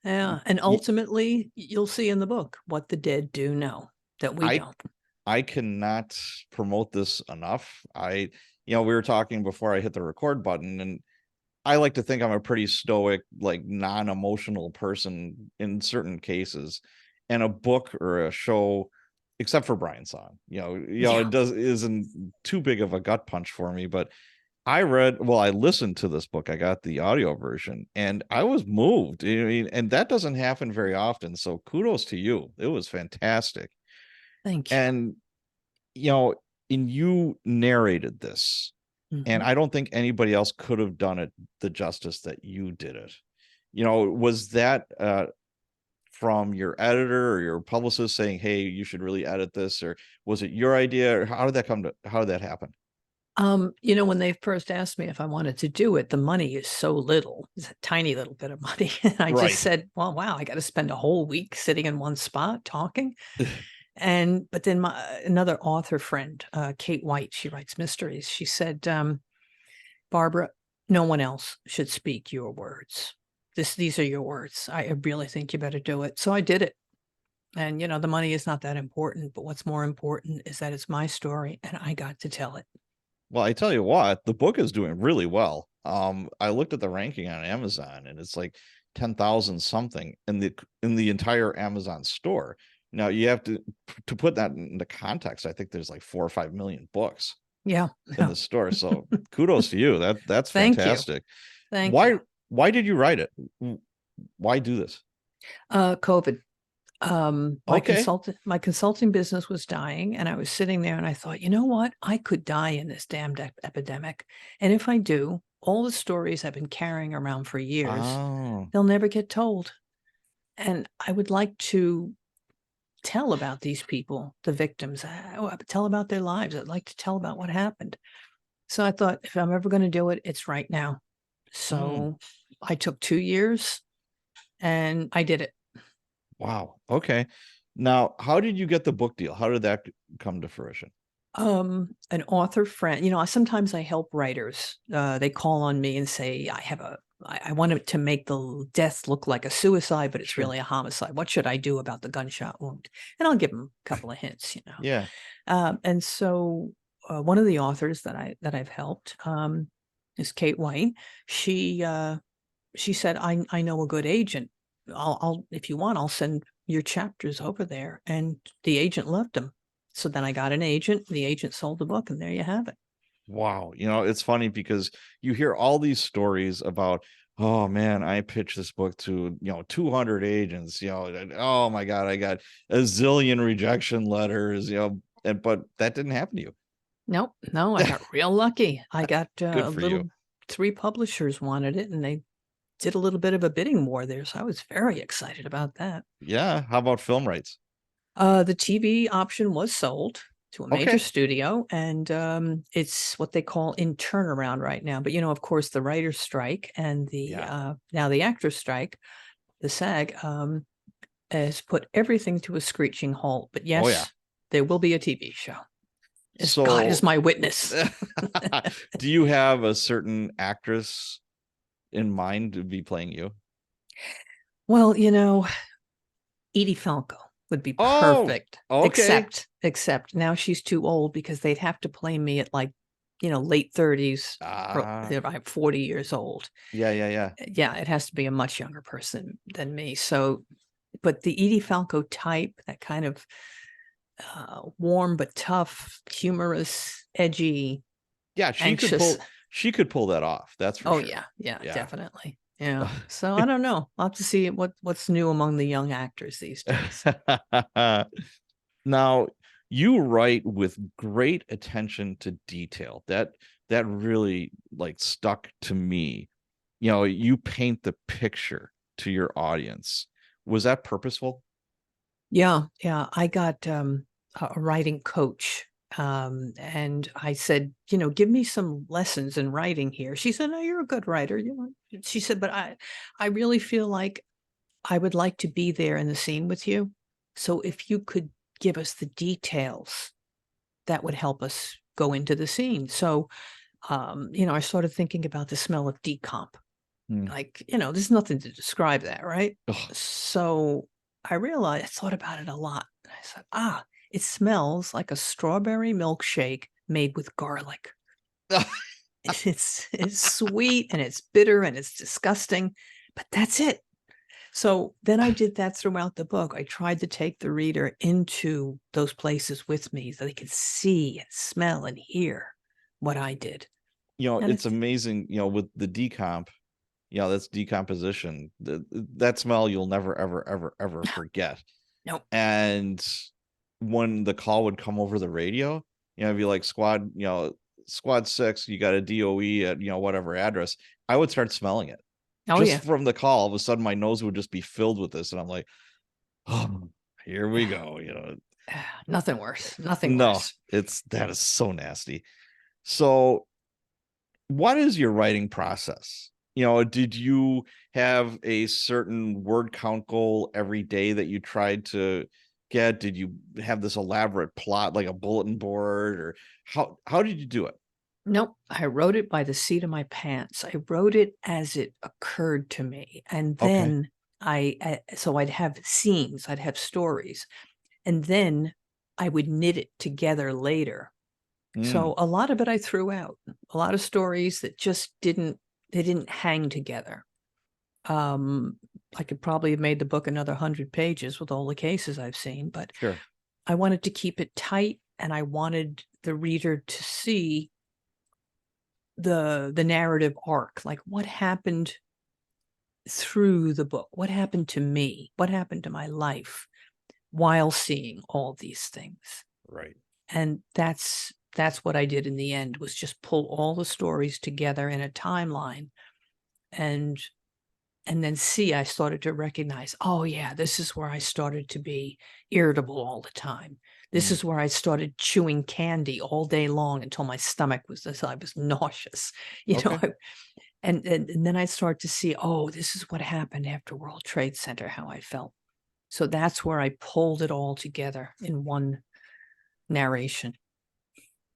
Yeah. And ultimately you'll see in the book what the dead do know that we don't. I cannot promote this enough. We were talking before I hit the record button, and I like to think I'm a pretty stoic, like non-emotional person in certain cases. And a book or a show, except for Brian's song, it isn't too big of a gut punch for me. But I listened to this book. I got the audio version, and I was moved. And that doesn't happen very often. So kudos to you. It was fantastic. Thank you. And and you narrated this. And I don't think anybody else could have done it the justice that you did it. Was that from your editor or your publicist saying, hey, you should really edit this? Or was it your idea? Or how did that happen? When they first asked me if I wanted to do it, the money is so little. It's a tiny little bit of money. And I Right. just said, well, wow, I got to spend a whole week sitting in one spot talking. But then another author friend, Kate White, she writes mysteries. She said, Barbara, no one else should speak your words. These are your words. I really think you better do it. So I did it. And, the money is not that important, but what's more important is that it's my story and I got to tell it. Well, I tell you what, the book is doing really well. I looked at the ranking on Amazon, and it's like 10,000 something in the entire Amazon store. Now you have to put that into context. I think there's like 4 or 5 million books in the store. So kudos to you. That's fantastic. Thank you. Why did you write it? Why do this? COVID. Okay. My consulting business was dying, and I was sitting there and I thought, you know what? I could die in this damned epidemic. And if I do, all the stories I've been carrying around for years, they'll never get told. And I would like to tell about these people, the victims. I would tell about their lives. I'd like to tell about what happened. So I thought, if I'm ever going to do it, it's right now. So I took 2 years and I did it. Wow. Okay. Now, how did you get the book deal? How did that come to fruition? An author friend, sometimes I help writers. They call on me and say, I wanted to make the death look like a suicide, but it's really a homicide. What should I do about the gunshot wound? And I'll give them a couple of hints, Yeah. And so one of the authors that I've helped is Kate White. She said, I know a good agent. I'll if you want, I'll send your chapters over there. And the agent loved them. So then I got an agent. The agent sold the book, and there you have it. Wow. It's funny because you hear all these stories about, oh man, I pitched this book to, 200 agents, and, oh my God, I got a zillion rejection letters, but that didn't happen to you. Nope. No, I got real lucky. I got Good for you. 3 publishers wanted it, and they did a little bit of a bidding war there. So I was very excited about that. Yeah. How about film rights? The TV option was sold to a major studio, and it's what they call in turnaround right now. But of course, the writer's strike and the now the actor's strike the SAG, has put everything to a screeching halt. But Oh, yeah. yes, there will be a TV show. As God is So my witness. do you have a certain actress in mind to be playing you? Well, you know, Edie Falco would be Oh, perfect. okay. Except now she's too old because they'd have to play me at like, late 30s. Ah, I'm 40 years old. yeah. Yeah, it has to be a much younger person than me. So, but the Edie Falco type, that kind of warm but tough, humorous, edgy, Yeah, anxious. she could pull that off. That's for Oh sure. yeah, Yeah. definitely. Yeah. So I don't know. I'll have to see what's new among the young actors these days. Now, you write with great attention to detail. That really like stuck to me. You paint the picture to your audience. Was that purposeful? Yeah. I got a writing coach. And I said, give me some lessons in writing here. She said, "No, you're a good writer." She said, "But I really feel like I would like to be there in the scene with you. So if you could give us the details, that would help us go into the scene." So, I started thinking about the smell of decomp. Hmm. Like, there's nothing to describe that, right? Ugh. So I thought about it a lot. I said, it smells like a strawberry milkshake made with garlic. It's sweet and it's bitter and it's disgusting, but that's it. So then I did that throughout the book. I tried to take the reader into those places with me so they could see and smell and hear what I did. And It's amazing, with the decomp, that's decomposition. That smell you'll never, ever, ever, ever forget. no, And when the call would come over the radio, it'd be like squad 6, you got a DOE at, whatever address. I would start smelling it oh just yeah, from the call. All of a sudden my nose would just be filled with this. And I'm like, oh, here we go. nothing worse, nothing No, worse. that is so nasty. So what is your writing process? Did you have a certain word count goal every day that you tried to get? Did you have this elaborate plot like a bulletin board, or how did you do it? Nope, I wrote it by the seat of my pants. I wrote it as it occurred to me, and Okay. then so I'd have scenes, I'd have stories, and then I would knit it together later. Mm, So a lot of it I threw out. A lot of stories that just didn't hang together. Um, I could probably have made the book another 100 pages with all the cases I've seen, but sure. I wanted to keep it tight and I wanted the reader to see the narrative arc, like what happened through the book, what happened to me, what happened to my life while seeing all these things. Right. And that's what I did in the end, was just pull all the stories together in a timeline and then I started to recognize, oh yeah, this is where I started to be irritable all the time. This Mm, is where I started chewing candy all day long until my stomach was I was nauseous. okay. And then I start to see, oh, this is what happened after World Trade Center, how I felt. So that's where I pulled it all together in one narration.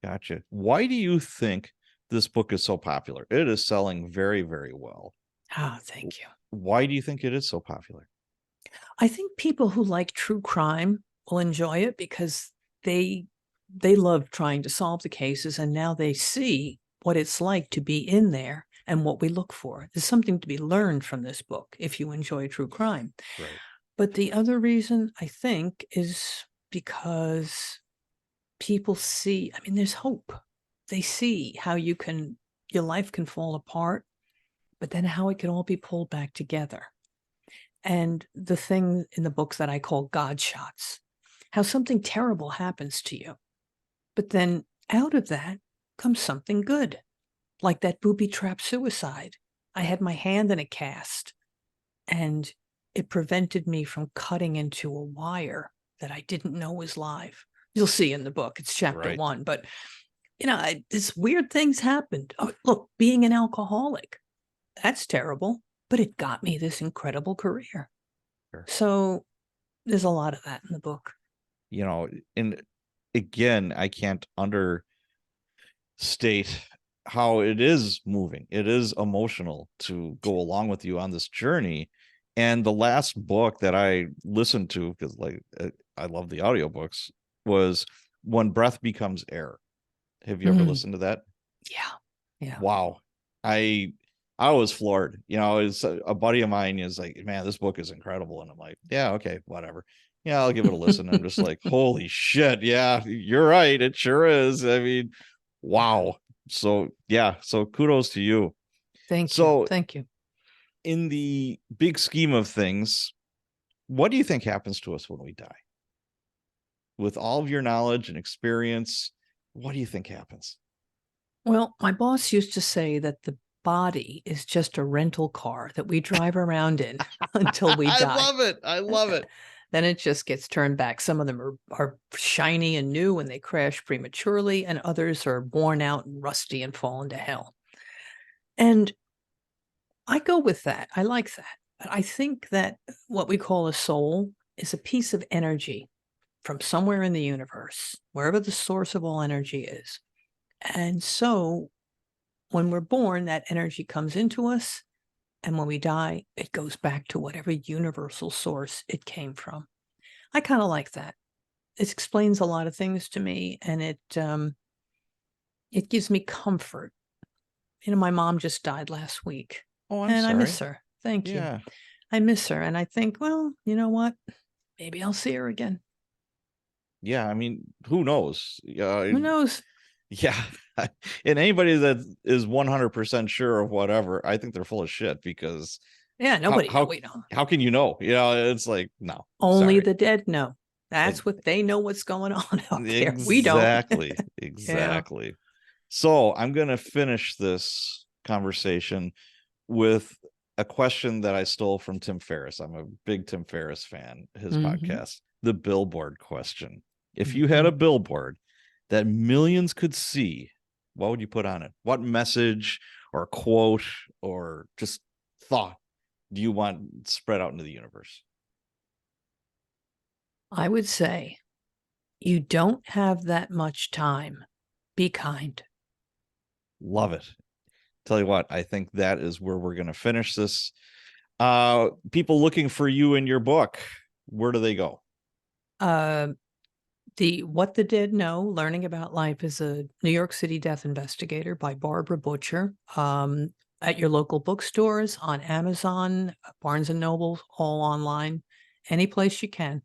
Gotcha. Why do you think this book is so popular? It is selling very, very well. Ah, thank you. Why do you think it is so popular? I think people who like true crime will enjoy it because they they love trying to solve the cases, and now they see what it's like to be in there and what we look for. There's something to be learned from this book if you enjoy true crime. Right. But the other reason I think is because people see, I mean, there's hope. They see how your life can fall apart, but then how it can all be pulled back together. And the thing in the book that I call God shots, how something terrible happens to you, but then out of that comes something good, like that booby trap suicide. I had my hand in a cast and it prevented me from cutting into a wire that I didn't know was live. You'll see in the book, it's chapter Right. 1, but this weird things happened. Oh, look, being an alcoholic, that's terrible, but it got me this incredible career. Sure. So there's a lot of that in the book. And again, I can't understate how it is moving. It is emotional to go along with you on this journey. And the last book that I listened to, because I love the audiobooks, was When Breath Becomes Air. Have you ever listened to that? Yeah. Yeah. Wow. I was floored. It's a buddy of mine is like, man, this book is incredible. And I'm like, yeah, okay, whatever. Yeah, I'll give it a listen. I'm just like, holy shit. Yeah, you're right. It sure is. I mean, wow. So yeah, so kudos to you. Thank you. So Thank you. in the big scheme of things, what do you think happens to us when we die? With all of your knowledge and experience, what do you think happens? Well, my boss used to say that the body is just a rental car that we drive around in until we I die. love it. I love it. Then it just gets turned back. Some of them are shiny and new when they crash prematurely, and others are worn out and rusty and fall into hell. And I go with that. I like that. But I think that what we call a soul is a piece of energy from somewhere in the universe, wherever the source of all energy is. And so when we're born, that energy comes into us. And when we die, it goes back to whatever universal source it came from. I kind of like that. It explains a lot of things to me, and it gives me comfort. My mom just died last week. Oh, I'm and sorry. I miss her. Thank you. Yeah. I miss her. And I think, well, you know what? Maybe I'll see her again. Yeah. I mean, who knows? Who knows? Yeah. And anybody that is 100% sure of whatever, I think they're full of shit because Yeah, nobody how, we know. how can you know? It's like, no. Only sorry. the dead know. That's what they know what's going on out there. We don't. Exactly. Exactly. Yeah. So I'm going to finish this conversation with a question that I stole from Tim Ferriss. I'm a big Tim Ferriss fan, his podcast, the billboard question. If you had a billboard that millions could see, what would you put on it? What message or quote or just thought do you want spread out into the universe? I would say, you don't have that much time. Be kind. Love it. Tell you what, I think that is where we're going to finish this. People looking for you in your book, where do they go? The What the Dead Know, Learning About Life is a New York City Death Investigator by Barbara Butcher. At your local bookstores, on Amazon, Barnes & Noble, all online, any place you can.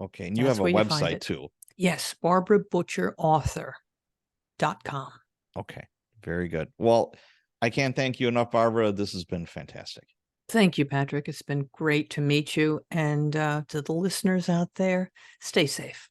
Okay, and you have a website too. Yes, barbarabutcherauthor.com. Okay, very good. Well, I can't thank you enough, Barbara. This has been fantastic. Thank you, Patrick. It's been great to meet you. And to the listeners out there, stay safe.